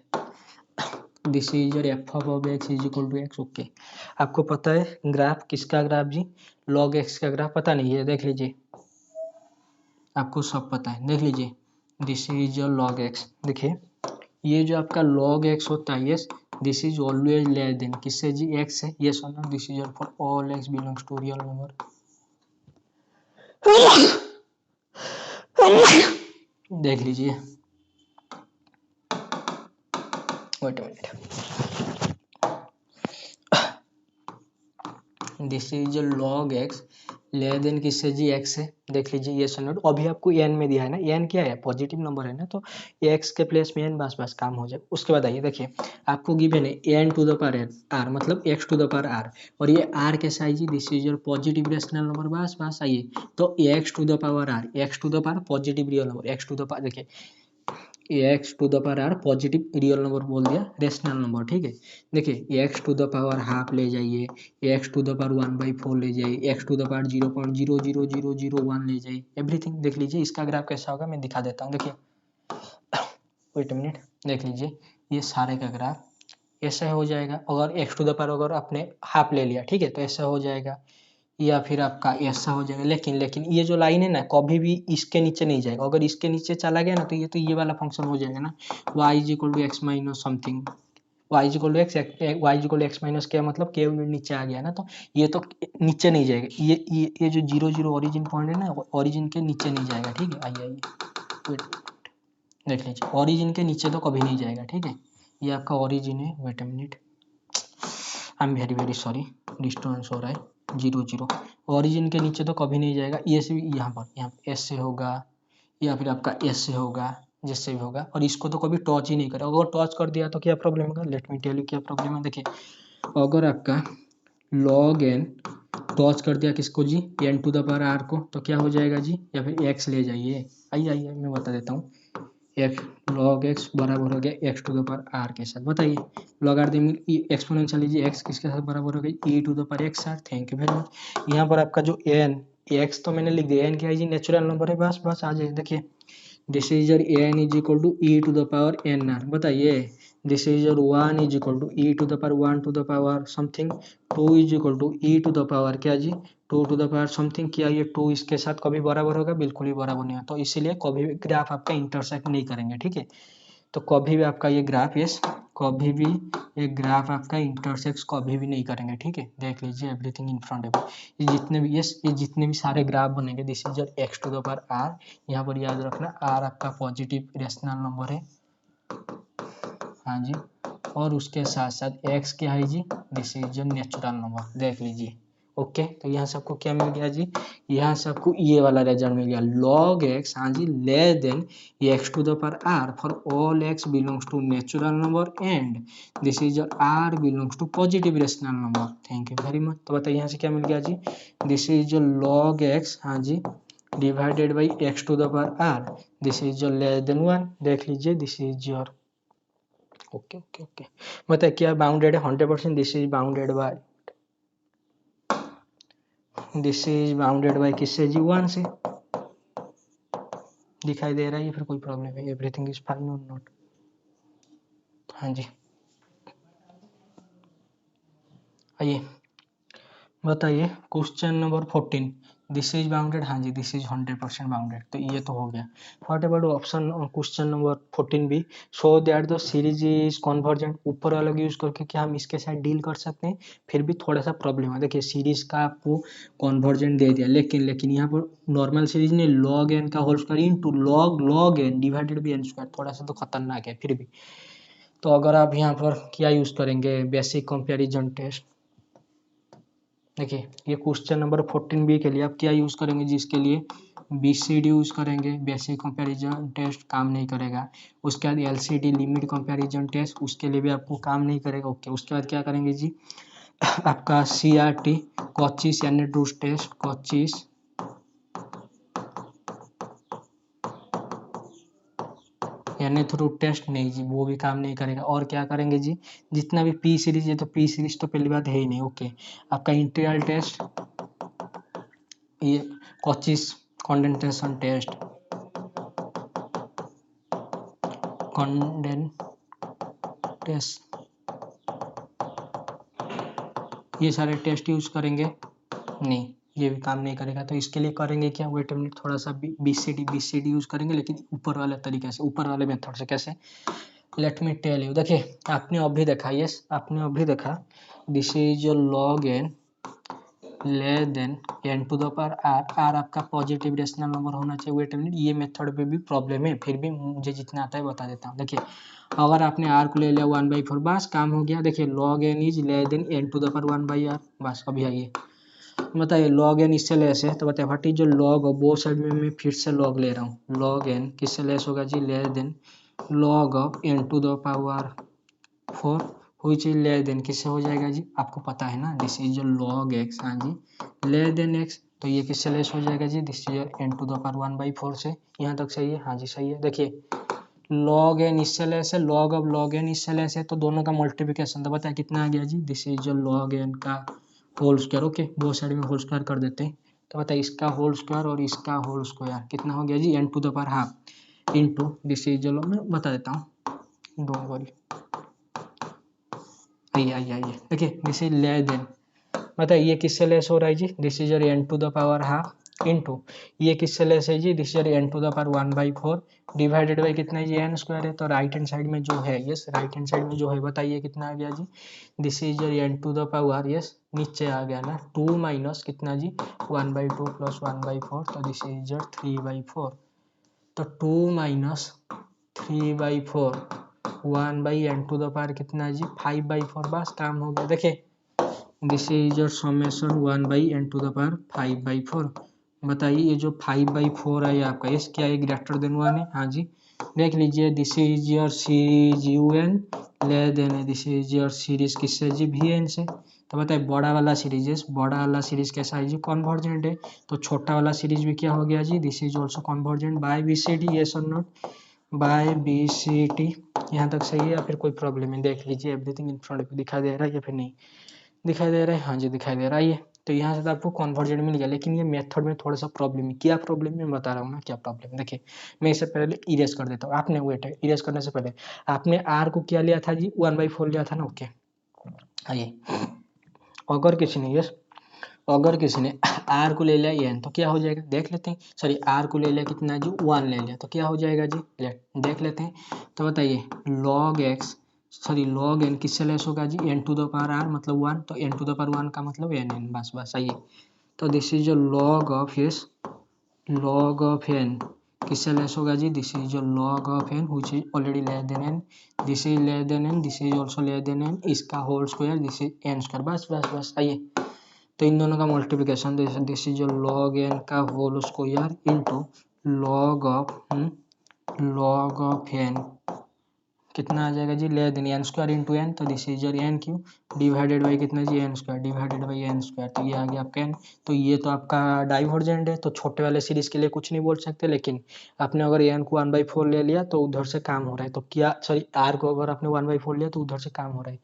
this is your F of x is equal to x. Okay आपको पता है ग्राफ किसका ग्राफ जी, log x का ग्राफ पता नहीं है, देख लीजिए आपको सब पता है, देख लीजिए this is your log x। देखिए ये जो आपका log x होता है, yes this is always less than किससे जी, x से, यस और no, this is your for all x belongs to real number. देख लीजिए wait a minute, this is log x less than किससे जी, x से, देख लीजिए ये सुनो। अभी आपको n में दिया है ना, n क्या है, पॉजिटिव नंबर है ना, तो x के प्लेस में n, बस बस काम हो जाए। उसके बाद आइए देखिए आपको गिवन है n to the power r मतलब x to the power r, और ये r कैसा है जी, this is your positive rational number. बस बस आइए तो x to the power r, x to the power positive real number, x to the power, देखिए x to the power r positive real number बोल दिया, रेशनल नंबर, ठीक है। देखिए x to the power half ले जाइए, x to the power 1/4 ले जाइए, एक्स टू द पावर 0.00001 ले जाइए, एवरीथिंग देख लीजिए। इसका ग्राफ कैसा होगा मैं दिखा देता हूँ, देखिए वेट अ मिनट, देख लीजिए ये सारे का ग्राफ ऐसा हो जाएगा। अगर एक्स टू द पावर अगर आपने हाफ ले लिया, ठीक है, तो ऐसा हो जाएगा, या फिर आपका ऐसा हो जाएगा। लेकिन ये जो लाइन है ना कभी भी इसके नीचे नहीं जाएगा, अगर इसके नीचे चला गया ना तो ये वाला फंक्शन हो जाएगा ना, y is equal to x minus something, y is equal to x, y is equal to x minus क्या मतलब के नीचे आ गया ना, तो ये तो नीचे नहीं जाएगा, ये जो 0 0 ओरिजिन पॉइंट है ना, ओरिजिन के नीचे नहीं जाएगा, ठीक है। आइए वेट देख लीजिए, ओरिजिन के नीचे तो कभी नहीं जाएगा, ठीक है, ये आपका ओरिजिन है। Wait a minute, I am very very sorry, distance हो रहा है 0 0। ओरिजिन के नीचे तो कभी नहीं जाएगा, ये से भी यहाँ एस से होगा या फिर आपका एस से होगा, जिससे भी होगा, और इसको तो कभी टच ही नहीं करा। अगर टच कर दिया तो क्या प्रॉब्लम होगा, लेट मी टेल यू क्या प्रॉब्लम है। देखिए अगर आपका log n टच कर दिया किसको जी, n to the power r को, तो क्या हो जाएगा जी, या फिर x ले जाइए, आइए आइए मैं बता देता हूँ। f log x बराबर हो गया x to the power r के साथ, बताइए लॉगरिथमिक एक्सपोनेंशियल लीजिए, x किसके साथ बराबर हो गई e to the power x r. Thank you very much. यहाँ पर आपका जो n x तो मैंने लिख दिया, n क्या है जी, नेचुरल नंबर है, बस बस आ जाए। देखिए this is your n is equal to e to the power n r, बताइए this is your 1 is equal to e to the power 1 to the power something, 2 is equal to e to the power क्या जी, 2 to the power something. क्या ये 2 इसके साथ कभी बराबर होगा, बिल्कुल ही बराबर नहीं है, तो इसीलिए कभी भी ग्राफ आपका इंटरसेक्ट नहीं करेंगे, ठीक है। तो कभी भी आपका ये ग्राफ, यस कभी भी ये ग्राफ आपका इंटरसेक्ट कभी भी नहीं करेंगे, ठीक है। देख लीजिए एवरीथिंग इन फ्रंट ऑफ ये जितने भी, यस ये जितने भी सारे ग्राफ बनेंगे, this is your x to the power r. यहाँ पर याद रखना आर आपका पॉजिटिव रेशनल नंबर है, हाँ जी, और उसके साथ साथ एक्स क्या है जी, this is your natural number, देख लीजिए। ओके तो यहाँ से आपको क्या मिल गया जी, यहाँ से आपको ये वाला रिजल्ट मिल गया, log x, हाँ जी, less than x to the power r for all x belongs to natural number and this is your r belongs to positive rational number. Thank you very much. तो बताइए यहाँ से क्या मिल गया जी, this is your log x, हाँ जी, divided by x to the power r, this is your less than 1, देख लीजिए this is your, okay okay okay. मतलब क्या बाउंडेड है 100%, this is bounded by, this is bounded by किससे जी, 1 से, दिखाई दे रहा है, या फिर कोई प्रॉब्लम है, एवरीथिंग इज फाइन और नॉट, हाँ जी। आइए बताइए question number 14, this is bounded, हाँ जी दिस इज 100% बाउंडेड, तो ये तो हो गया। What about option question number 14 b, show that the series is convergent, ऊपर वाला यूज करके क्या हम इसके साथ डील कर सकते हैं, फिर भी थोड़ा सा प्रॉब्लम है। देखिए सीरीज का आपको कन्वर्जेंट दे दिया, लेकिन यहाँ पर नॉर्मल सीरीज ने log n का whole square into log n divided by n square, थोड़ा सा तो खतरनाक है फिर भी। तो अगर आप यहाँ पर क्या यूज करेंगे, बेसिक कंपैरिजन टेस्ट, देखिए ये क्वेश्चन नंबर 14 बी के लिए आप क्या यूज करेंगे जी, इसके लिए BCD यूज करेंगे, बेसिक कंपैरिजन टेस्ट काम नहीं करेगा। उसके बाद LCD लिमिट कंपैरिजन टेस्ट, उसके लिए भी आपको काम नहीं करेगा। ओके उसके बाद क्या करेंगे जी, आपका CRT कोचिस यानी ट्रूथ टेस्ट, कोचिस यानी थ्रू टेस्ट नहीं जी, वो भी काम नहीं करेगा। और क्या करेंगे जी, जितना भी P सीरीज है, तो P सीरीज तो पहली बात है ही नहीं। ओके आपका इंटीग्रल टेस्ट, ये कोचिस कंडेंसेशन टेस्ट, कंडेंसेशन, ये सारे टेस्ट यूज करेंगे, नहीं ये भी काम नहीं करेगा। तो इसके लिए करेंगे क्या, वेट अ मिनट, थोड़ा सा BCD यूज करेंगे, लेकिन ऊपर वाले तरीके से, ऊपर वाले मेथड से। कैसे, लेट मी टेल यू, देखिए आपने अभी देखा, यस आपने अभी देखा, this is your log n less than n to the power r आपका पॉजिटिव रेशनल नंबर होना चाहिए। वेट अ मिनट, ये मेथड पे भी प्रॉब्लम है, फिर भी मुझे जितना आता है बता देता हूँ। देखिए अगर आपने r को ले लिया 1/4, बस काम हो गया। देखिए log n is less than n to the power 1/r, बस अभी आइए बताइए log n इससे लेस है, तो बताइए व्हाट इज जो log, और बोथ साइड में मैं फिर से log ले रहा हूँ, log n किससे लेस होगा जी, less than log of n to the power 4, which is less than किससे हो जाएगा जी, आपको पता है ना, दिस इज जो log x, हाँ जी लेस देन x, तो ये किससे लेस हो जाएगा जी, this is n to the power 1/4 से। यहाँ तक सही है, हाँ जी सही है। देखिए log n इससे लेस है, log ऑफ log n इससे लेस है, तो दोनों का मल्टीप्लिकेशन, तो बताया कितना आ गया जी, दिस इज जो log n का होल स्क्वायर। ओके दो साइड में होल स्क्वायर कर देते हैं, तो बताइए इसका होल स्क्वायर और इसका होल स्क्वायर कितना हो गया जी, n to the power half into this is जो, मैं बता देता हूँ, डोंट वरी, आइए देखिए दिस इज लेस देन, बताइए ये किससे लेस हो रहा है जी, this is n to the power half into ये किससे लेस है जी, this is n to the power 1/4 divided by कितना है जी, n स्क्वायर है। तो राइट हैंड साइड में जो है, यस राइट हैंड साइड में जो है, बताइए कितना आ गया जी, this is n to the power, yes नीचे आ गया ना 2 माइनस कितना जी 1/2 प्लस 1/4, तो दिस इज 3/4, तो 2 minus 3/4 1/n to the power कितना जी 5/4, बस काम हो गया। देखिए this is your summation 1/n⁴ बताइए ये जो 5/4 है आपका इस क्या है ग्रेटर देन 1 है। हाँ जी देख लीजिए this is your series UN ले देने दिस इज योर सीरीज किससे जी VN से। तो बताइए बड़ा वाला सीरीज है बड़ा वाला सीरीज कैसा है जी कन्वर्जेंट है। तो छोटा वाला सीरीज भी क्या हो गया जी this is also convergent by BCD yes और नॉट बाय BCD। यहाँ तक सही है या फिर कोई प्रॉब्लम है देख लीजिए एवरीथिंग इन फ्रंट पे दिखाई दे रहा है या फिर नहीं दिखाई दे रहा है। हाँ जी दिखाई दे रहा है ये। तो यहाँ से तो आपको कन्वर्जेंट मिल गया लेकिन ये मेथड में थोड़ा सा प्रॉब्लम है। क्या प्रॉब्लम है मैं बता रहा हूँ ना क्या प्रॉब्लम है। देखिए मैं इससे पहले इरेज कर देता हूँ। आपने वेट है इरेज करने से पहले आपने R को क्या लिया था जी 1/4 लिया था ना। ओके आइए अगर किसी ने R को ले लिया n तो क्या हो जाएगा देख लेते हैं। सॉरी R को ले लिया कितना जी 1 ले लिया तो क्या हो जाएगा जी देख लेते हैं। तो बताइए log n किससे लेस होगा जी n⁴ मतलब 1 तो n⁴ का मतलब n बस आइए। तो this is log of n किससे लेस होगा जी this is log of n which is already less than n this is less than n this is also less than n इसका whole square this is n² बस आइए। तो इन दोनों का multiplication this is log n का whole square into log of n कितना आ जाएगा जी less than n² into n तो this is your n³ divided by कितना जी n² डिवाइडेड बाई n²। तो ये आ गया आपका n। तो ये तो आपका डाइवर्जेंट है तो छोटे वाले सीरीज के लिए कुछ नहीं बोल सकते लेकिन आपने अगर n को 1/4 ले लिया तो उधर से काम हो रहा है। तो क्या सॉरी R को अगर आपने 1/4 लिया तो उधर से काम हो रहा है।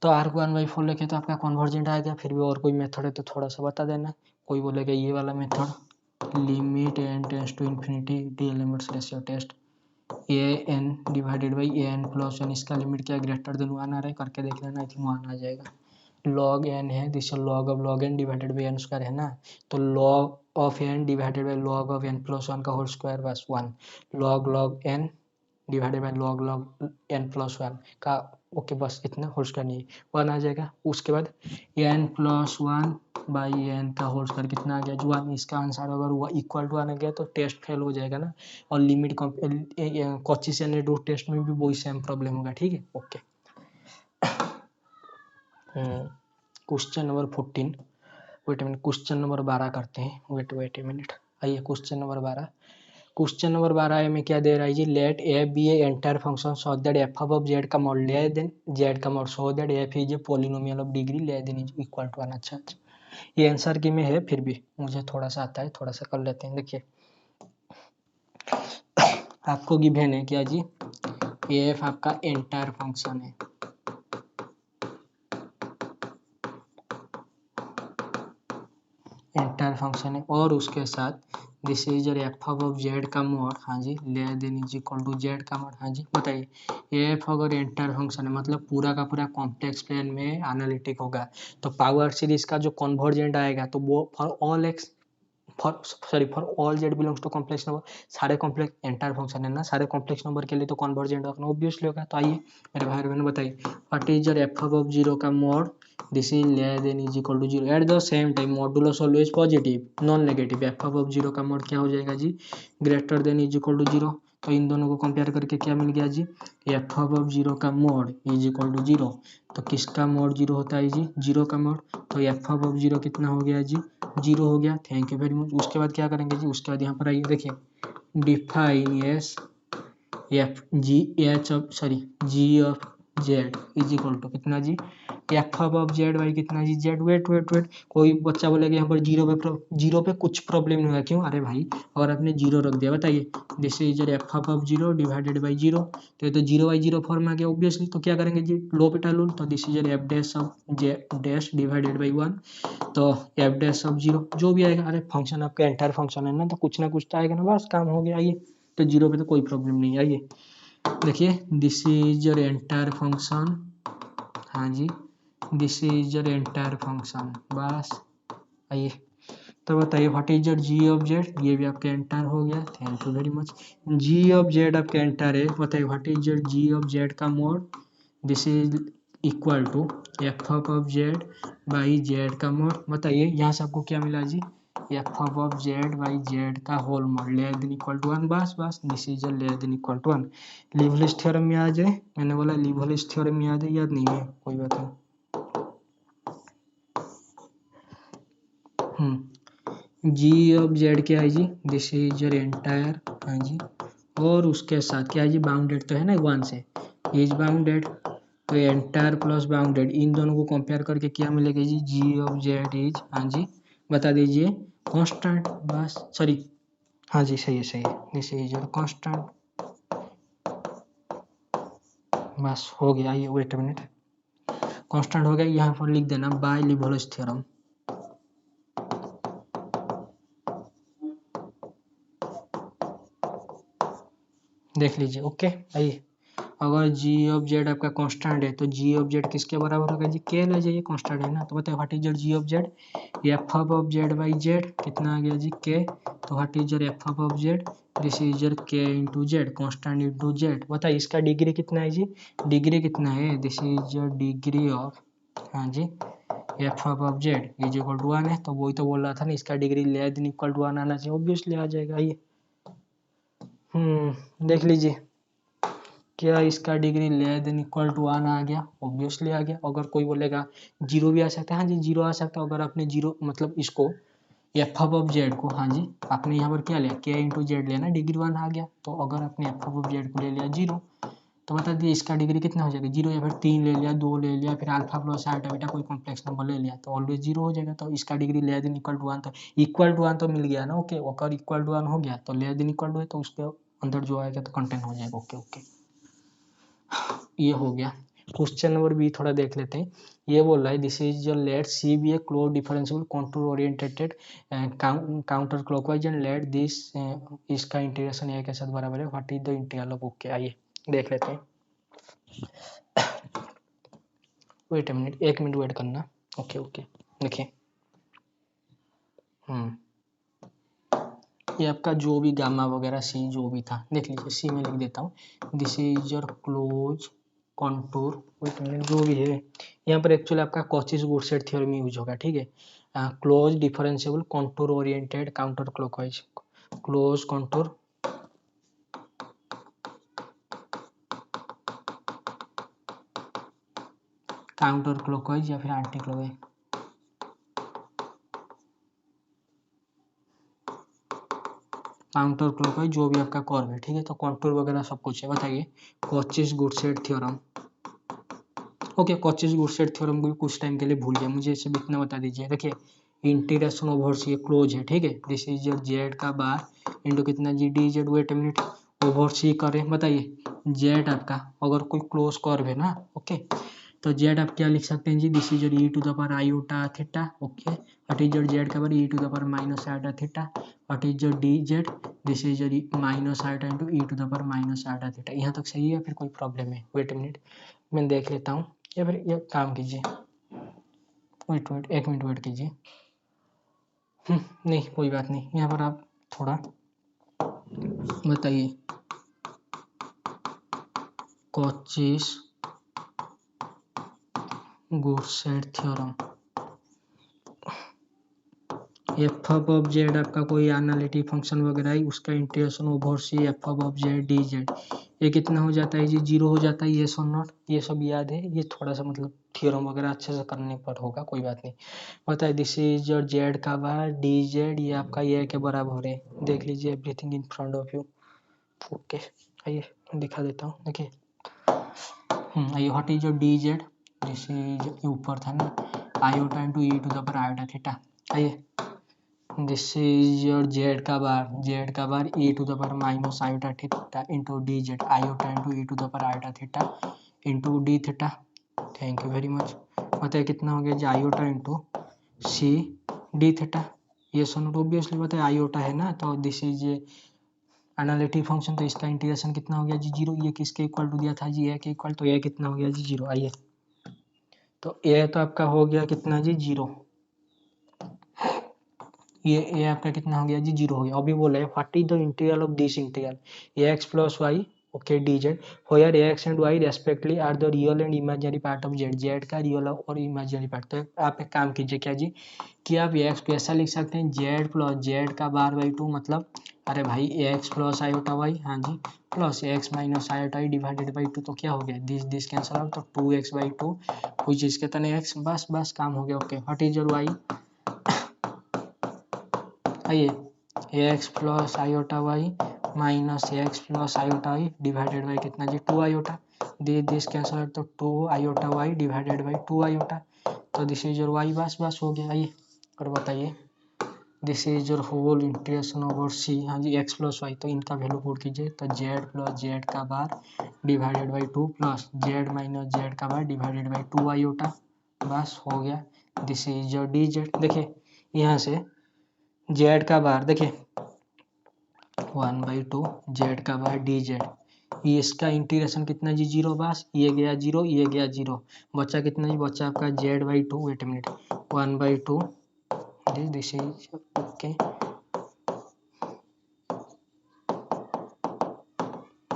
तो R को 1/4 लेके तो आपका कन्वर्जेंट आ गया। फिर भी और कोई मेथड है तो थोड़ा सा बता देना। कोई बोलेगा ये वाला method limit n tends to infinity D limits ratio test an divided by an plus 1 इसका लिमिट क्या ग्रेटर देन 1 आ रहा है करके देख लेना। आई थिंक 1 आ जाएगा। log n है this log of log n divided by n² है ना। तो log of n divided by log of n plus 1 का होल स्क्वायर बस 1 log n divided by log n plus 1 का ओके बस इतना होल स्क्वायर नहीं 1 आ जाएगा। उसके बाद n प्लस 1 बाई n का होल स्क्वायर कितना आ गया जो 1 इसका आंसर अगर हुआ इक्वल टू 1 आ गया तो टेस्ट फेल हो जाएगा ना। और लिमिट कोएफिशिएंट रूट टेस्ट में भी वही सेम प्रॉब्लम होगा ठीक है okay. Question number 14 wait minute question number 12 करते हैं वेट ए मिनट। आइए क्वेश्चन नंबर 12 में क्या दे रहा है जी let f be a entire function so that f of z का मॉड ले देन z का mod so that f is a polynomial of degree less than is equal to 1। अच्छा ये आंसर की में है फिर भी मुझे थोड़ा सा आता है थोड़ा सा कर लेते हैं। देखिए आपको गिवन है क्या जी f आपका एंटायर फंक्शन है और उसके साथ this is f of z का मॉड हाँ जी less than is equal to z का मॉड। हाँ जी बताइए f अगर एंटायर फंक्शन है मतलब पूरा का पूरा कॉम्प्लेक्स प्लेन में एनालिटिक होगा तो पावर सीरीज का जो कन्वर्जेंट आएगा तो वो for all z belongs to complex number सारे कॉम्प्लेक्स एंटायर फंक्शन है ना सारे कॉम्प्लेक्स नंबर के लिए तो कन्वर्जेंट रखना ऑब्वियसली होगा। तो आइए मेरे भाई बहन बताइए what is your f of 0 का mod this is less than is equal to 0 at the same time modulus always positive non negative f of 0 का मॉड क्या हो जाएगा जी greater than is equal to 0। तो इन दोनों को कंपेयर करके क्या मिल गया जी f ऑफ 0 का मॉड इज इक्वल टू 0। तो किसका मॉड 0 होता है जी 0 का मॉड तो f ऑफ 0 कितना हो गया जी 0 हो गया। Thank you very much. उसके बाद क्या करेंगे जी उसके बाद यहाँ पर आइए देखिए define g of Z is equal to कितना g f of z by कितना जी जेड। वेट कोई बच्चा बोलेगा यहाँ पर जीरो पे कुछ प्रॉब्लम नहीं होगा क्यों अरे भाई और आपने 0 रख दिया बताइए this is f of 0 divided by 0 तो ये तो 0/0 फॉर्म आ गया ऑब्वियसली। तो क्या करेंगे जी l'Hopital रूल तो this is f dash of Z dash divided by 1 तो f डैश ऑफ 0 जो भी आएगा अरे फंक्शन आपका एंटायर फंक्शन है ना तो कुछ ना कुछ तो आएगा ना बस काम हो गया। आइए तो 0 पे तो कोई प्रॉब्लम नहीं है। आइए देखिए this is your entire function हाँ जी this is your entire function बस। आइए तो बताइए what is your ji of Z ये भी आपका एंटायर हो गया। Thank you very much. G of z आपका एंटायर है बताइए what is your ji of z का mod this is equal to f of z by z का मोड बताइए यहाँ से आपको क्या मिला जी f of z by z का whole mod less than equal to 1 बस this is less than equal to 1। Leibniz theorem में याद है मैंने बोला लीबनिट्ज थ्योरम में याद है याद नहीं है कोई बात नहीं जी ऑफ जेड क्या है जी, दिस इज योर एंटायर, हाँ जी, और उसके साथ क्या है जी, बाउंडेड तो है ना 1 से, इज बाउंडेड, तो एंटायर प्लस बाउंडेड इन दोनों को कंपेयर करके क्या मिलेगा जी, जी ऑफ जेड इज, हाँ जी बता दीजिए, कांस्टेंट, बस सॉरी, हाँ जी सही है, दिस इज योर कांस्टेंट, बस हो गया। ये वेट अ मिनट, कांस्टेंट हो गया, यहाँ पर लिख देना बाय लिबोलस थ्योरम, देख लीजिए। ओके आइए, अगर जी ऑफ जेड आपका कांस्टेंट है तो जी ऑफ जेड किसके बराबर होगा जी, के ले जाइए, कांस्टेंट है ना, तो बताइए what is your ji of z, f of z by z कितना आ गया जी के, तो what is your F of z, this is your k into z, constant into z, बताइए इसका डिग्री कितना है जी, डिग्री कितना है, this is your degree of, हाँ जी F of Z is equal to 1 है, तो वही तो बोल रहा था ना, इसका degree less than equal to 1 आना चाहिए, ऑब्वियसली आ जाएगा। ये देख लीजिए, क्या इसका degree less than equal to 1 आ गया, ऑब्वियसली आ गया। अगर कोई बोलेगा जीरो भी आ सकता है, हाँ जी जीरो आ सकता है, अगर आपने जीरो मतलब इसको एफ ऑफ जेड को, हाँ जी आपने यहाँ पर क्या लिया, के इंटू जेड लिया ना, डिग्री 1 आ गया, तो अगर आपने एफ ऑफ जेड को ले लिया जीरो, तो बता दिए इसका डिग्री कितना हो जाएगा जीरो, या फिर 3 ले लिया, 2 ले लिया, फिर अल्फा प्लस आइटा बीटा कोई कॉम्प्लेक्स नंबर ले लिया, तो ऑलवेज जीरो हो जाएगा, तो इसका degree less than equal to 1, तो इक्वल टू 1 तो मिल गया ना, ओके, अगर इक्वल टू 1 हो गया तो लेस देन इक्वल टू है, तो उसके अंदर जो आएगा तो कंटेंट हो जाएगा। ओके ओके, ये हो गया। क्वेश्चन नंबर बी थोड़ा देख लेते हैं। ये बोल रहा है this is your let C be a close differential contour oriented counter clockwise and let this, इसका इंटीग्रेशन ए के साथ बराबर है, what is the integral of, okay आइए देख लेते हैं। Wait a minute, 1 minute wait करना। ओके ओके देखिए, ये आपका जो भी गामा वगैरह सी जो भी था, देख लीजिए, सी में लिख देता हूँ, this is your close contour, wait minute जो भी है, यहाँ पर एक्चुअली आपका कॉचीज गुडसेट थ्योरम यूज होगा, ठीक है, close differentiable contour oriented counter clockwise, close contour counter clockwise या फिर एंटी क्लॉकवाइज, काउंटर क्लॉकवाइज जो भी आपका कर्व है, ठीक है, तो कॉन्टूर वगैरह सब कुछ है। बताइए Cauchy's Goursat theorem, okay, Cauchy's Goursat theorem को भी कुछ टाइम के लिए भूल गया, मुझे इसे इतना बता दीजिए। देखिए इंटीग्रेशन ओवर सी क्लोज है, ठीक है, दिस इज योर जेड का बार इंटू कितना जी d z, wait minute, over c करें, बताइए जेड आपका अगर कोई क्लोज कर्व है ना, ओके, तो जेड आप क्या लिख सकते हैं जी, this is your e to the power iota theta, okay, what is your z का power e to the power minus iota theta, what is your d z, this is your minus iota into e to the power minus iota theta. यहाँ तक सही है, फिर कोई problem है, wait minute मैं देख लेता हूँ, या फिर ये काम कीजिए, वेट 1 मिनट वेट कीजिए, नहीं कोई बात नहीं, यहाँ पर आप थोड़ा बताइए Cauchy's Goursat theorem, f of z आपका कोई एनालिटिक फंक्शन वगैरह है, उसका integration over c f of z d z, ये कितना हो जाता है जी, जीरो हो जाता है, ये सो नॉट, ये सब याद है, ये थोड़ा सा मतलब थ्योरम वगैरह अच्छे से करने पर होगा, कोई बात नहीं। बताइए दिस इज योर जेड का बार डी जेड, ये आपका ये के बराबर है, देख लीजिए everything in front of you, okay आइए दिखा देता हूँ, देखिए आइए what is your d z, this is ऊपर था ना iota into e to the power iota theta, आइए दिस इज योर जेड का bar e to the power minus iota theta into d z, iota into e to the power iota theta into d theta, thank you very much. बताइए कितना हो गया जी, iota into c d theta, ये सुनो obviously बताए iota है ना, तो दिस इज एनालिटिक फंक्शन, तो इसका इंटीग्रेशन कितना हो गया जी जीरो, ये किसके इक्वल टू दिया था जी ए के इक्वल, तो ये कितना हो गया जी जीरो, आइए तो ये तो आपका हो गया कितना जी जीरो, ये आपका कितना हो गया जी जीरो हो गया। अभी बोला है what is the integral of this integral x plus y, okay d z, where x and y respectively are the real and imaginary part of z, z का रियल और इमेजिनरी पार्ट, तो आप एक काम कीजिए क्या जी, कि आप एक्स को ऐसा लिख सकते हैं जेड प्लस जेड का बार बाई टू, मतलब अरे भाई एक्स प्लस आयोटा वाई, हाँ जी, plus x minus iota i divided by two, तो क्या हो गया दिस कैंसल आउट, तो 2x बाई टू कोई चीज़ के तने एक्स, बस काम हो गया। Okay what is your y, आइए x plus iota y minus x plus iota y divided by कितना जी 2 आयोटा, दिस कैंसल तो 2 iota y divided by 2 iota, तो दिस इज योर वाई, बस हो गया। आइए और बताइए this is your whole integration over c, हाँ जी एक्स प्लस वाई, तो इनका वैल्यू पुट कीजिए, तो जेड प्लस जेड का बार divided by 2 plus Z minus Z का बार डिवाइडेड बाई 2 आयोटा, बस हो गया। This is your d Z. देखिए यहाँ से जेड का बार देखिए 1/2 जेड का बार डी जेड, ये इसका इंटीग्रेशन कितना जी 0, बस ये गया 0 ये गया 0, बचा कितना जी, बचा आपका z/2, wait a minute 1/2 this is okay.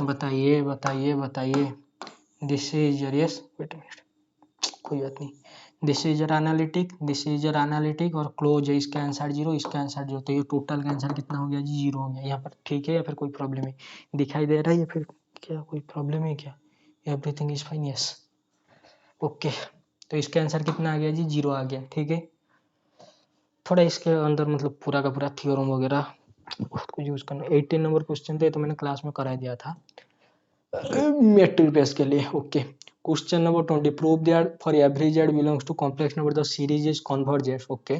बताइए बताइए बताइए this is your, yes wait a minute, कोई बात नहीं, this is your analytic, this is your analytic और क्लोज है, इसका आंसर 0 इसका आंसर 0, तो ये टोटल का आंसर कितना हो गया जी 0 हो गया यहाँ पर, ठीक है या फिर कोई प्रॉब्लम है, दिखाई दे रहा है या फिर क्या कोई प्रॉब्लम है क्या, everything is fine, yes okay. तो इसका आंसर कितना आ गया जी 0 आ गया, ठीक है। थोड़ा इसके अंदर मतलब पूरा का पूरा थ्योरम वगैरह उसको यूज करना, 18 नंबर क्वेश्चन थे तो मैंने क्लास में करा दिया था मैट्रिक बेस के लिए, okay. Question number 20, prove that for every z belongs to complex number the series is convergent, okay.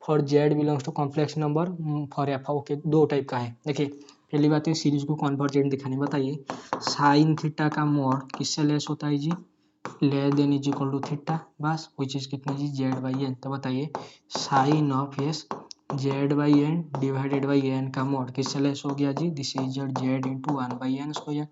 For z belongs to complex number for f, okay, दो टाइप का है। देखिए पहली बात है सीरीज को कन्वर्जेंट दिखाने, बताइए साइन थीटा का मोड किससे लेस होता है जी, less than is equal to theta, बस विच इज कितना जी जेड बाई एन, तो बताइए sine of s z by n divided by n का मोड किससे लेस हो गया जी, this is your z into 1/n square,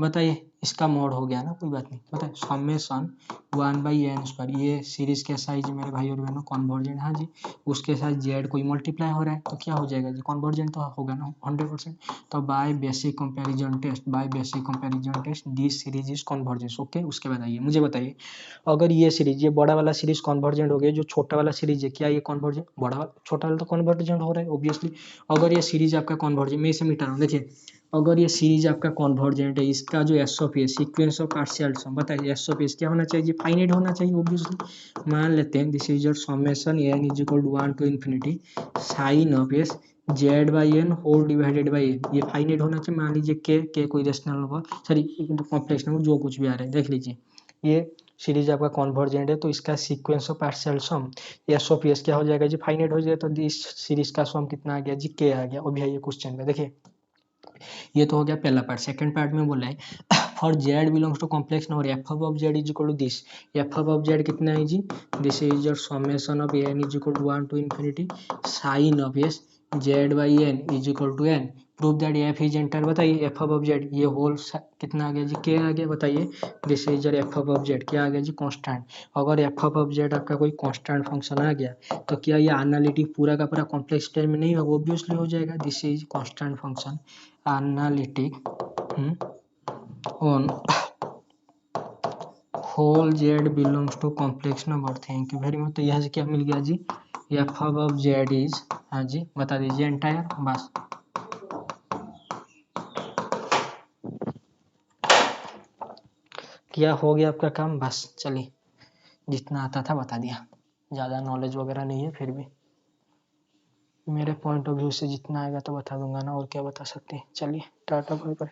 बताइए इसका मोड हो गया ना, कोई बात नहीं, बताइए समेशन 1/n स्क्वायर, ये सीरीज के साइज मेरे भाई और बहनों कन्वर्जेंट, हाँ जी, उसके साथ जेड कोई मल्टीप्लाई हो रहा है तो क्या हो जाएगा जी, कन्वर्जेंट तो होगा ना 100%। तो by basic comparison test, by basic comparison test this series is convergent, okay. उसके बाद आइए मुझे बताइए अगर ये सीरीज, ये बड़ा वाला सीरीज कन्वर्जेंट हो गया, जो छोटा वाला सीरीज है क्या ये कन्वर्जेंट, बड़ा वाला छोटा वाला तो कन्वर्जेंट हो रहा है ऑब्वियसली। अगर ये सीरीज आपका कन्वर्जेंट, मैं इसे मिटा रहा हूँ, देखिए अगर ये सीरीज आपका कन्वर्जेंट है, इसका जो s of s sequence of partial sum, बताइए एस ऑफ एस क्या होना चाहिए, फाइनाइट होना चाहिए ऑब्वियसली। मान लेते हैं this is your summation n is equal to 1 to infinity sine of s z by n whole divided by n, ये फाइनाइट होना चाहिए। मान लीजिए के कोई rational number, sorry complex number, जो कुछ भी आ रहा है, देख लीजिए ये सीरीज आपका कन्वर्जेंट है तो इसका sequence of partial sum s of s क्या हो जाएगा जी, फाइनाइट हो जाएगा, तो इस सीरीज का सम कितना आ गया जी के आ गया। अभी आइए क्वेश्चन में, देखिए ये तो हो गया पहला पार्ट। सेकंड पार्ट में बोला है for z belongs to complex number f of Z is equal to this, f of Z कितना है जी, this is your summation of n is equal to 1 to infinity sine of s z by n is equal to n, prove that f is entire, बताइए F of Z ये whole कितना आ गया जी के आ गया, बताइए this is your F of Z क्या आ गया जी कांस्टेंट। अगर एफ ऑफ जेड आपका कोई कांस्टेंट फंक्शन आ गया तो क्या ये एनालिटिक पूरा का पूरा कॉम्प्लेक्स टर्म में नहीं होगा, ऑब्वियसली हो जाएगा, this is constant function analytic on whole z belongs to complex number, thank you very much. तो यहाँ से क्या मिल गया जी, एफ ऑफ जेड इज, हाँ जी बता दीजिए एंटायर, बस क्या हो गया आपका काम, बस चलिए जितना आता था बता दिया, ज़्यादा नॉलेज वगैरह नहीं है, फिर भी मेरे पॉइंट ऑफ व्यू से जितना आएगा तो बता दूंगा ना, और क्या बता सकते हैं। चलिए टाटा बाय बाय।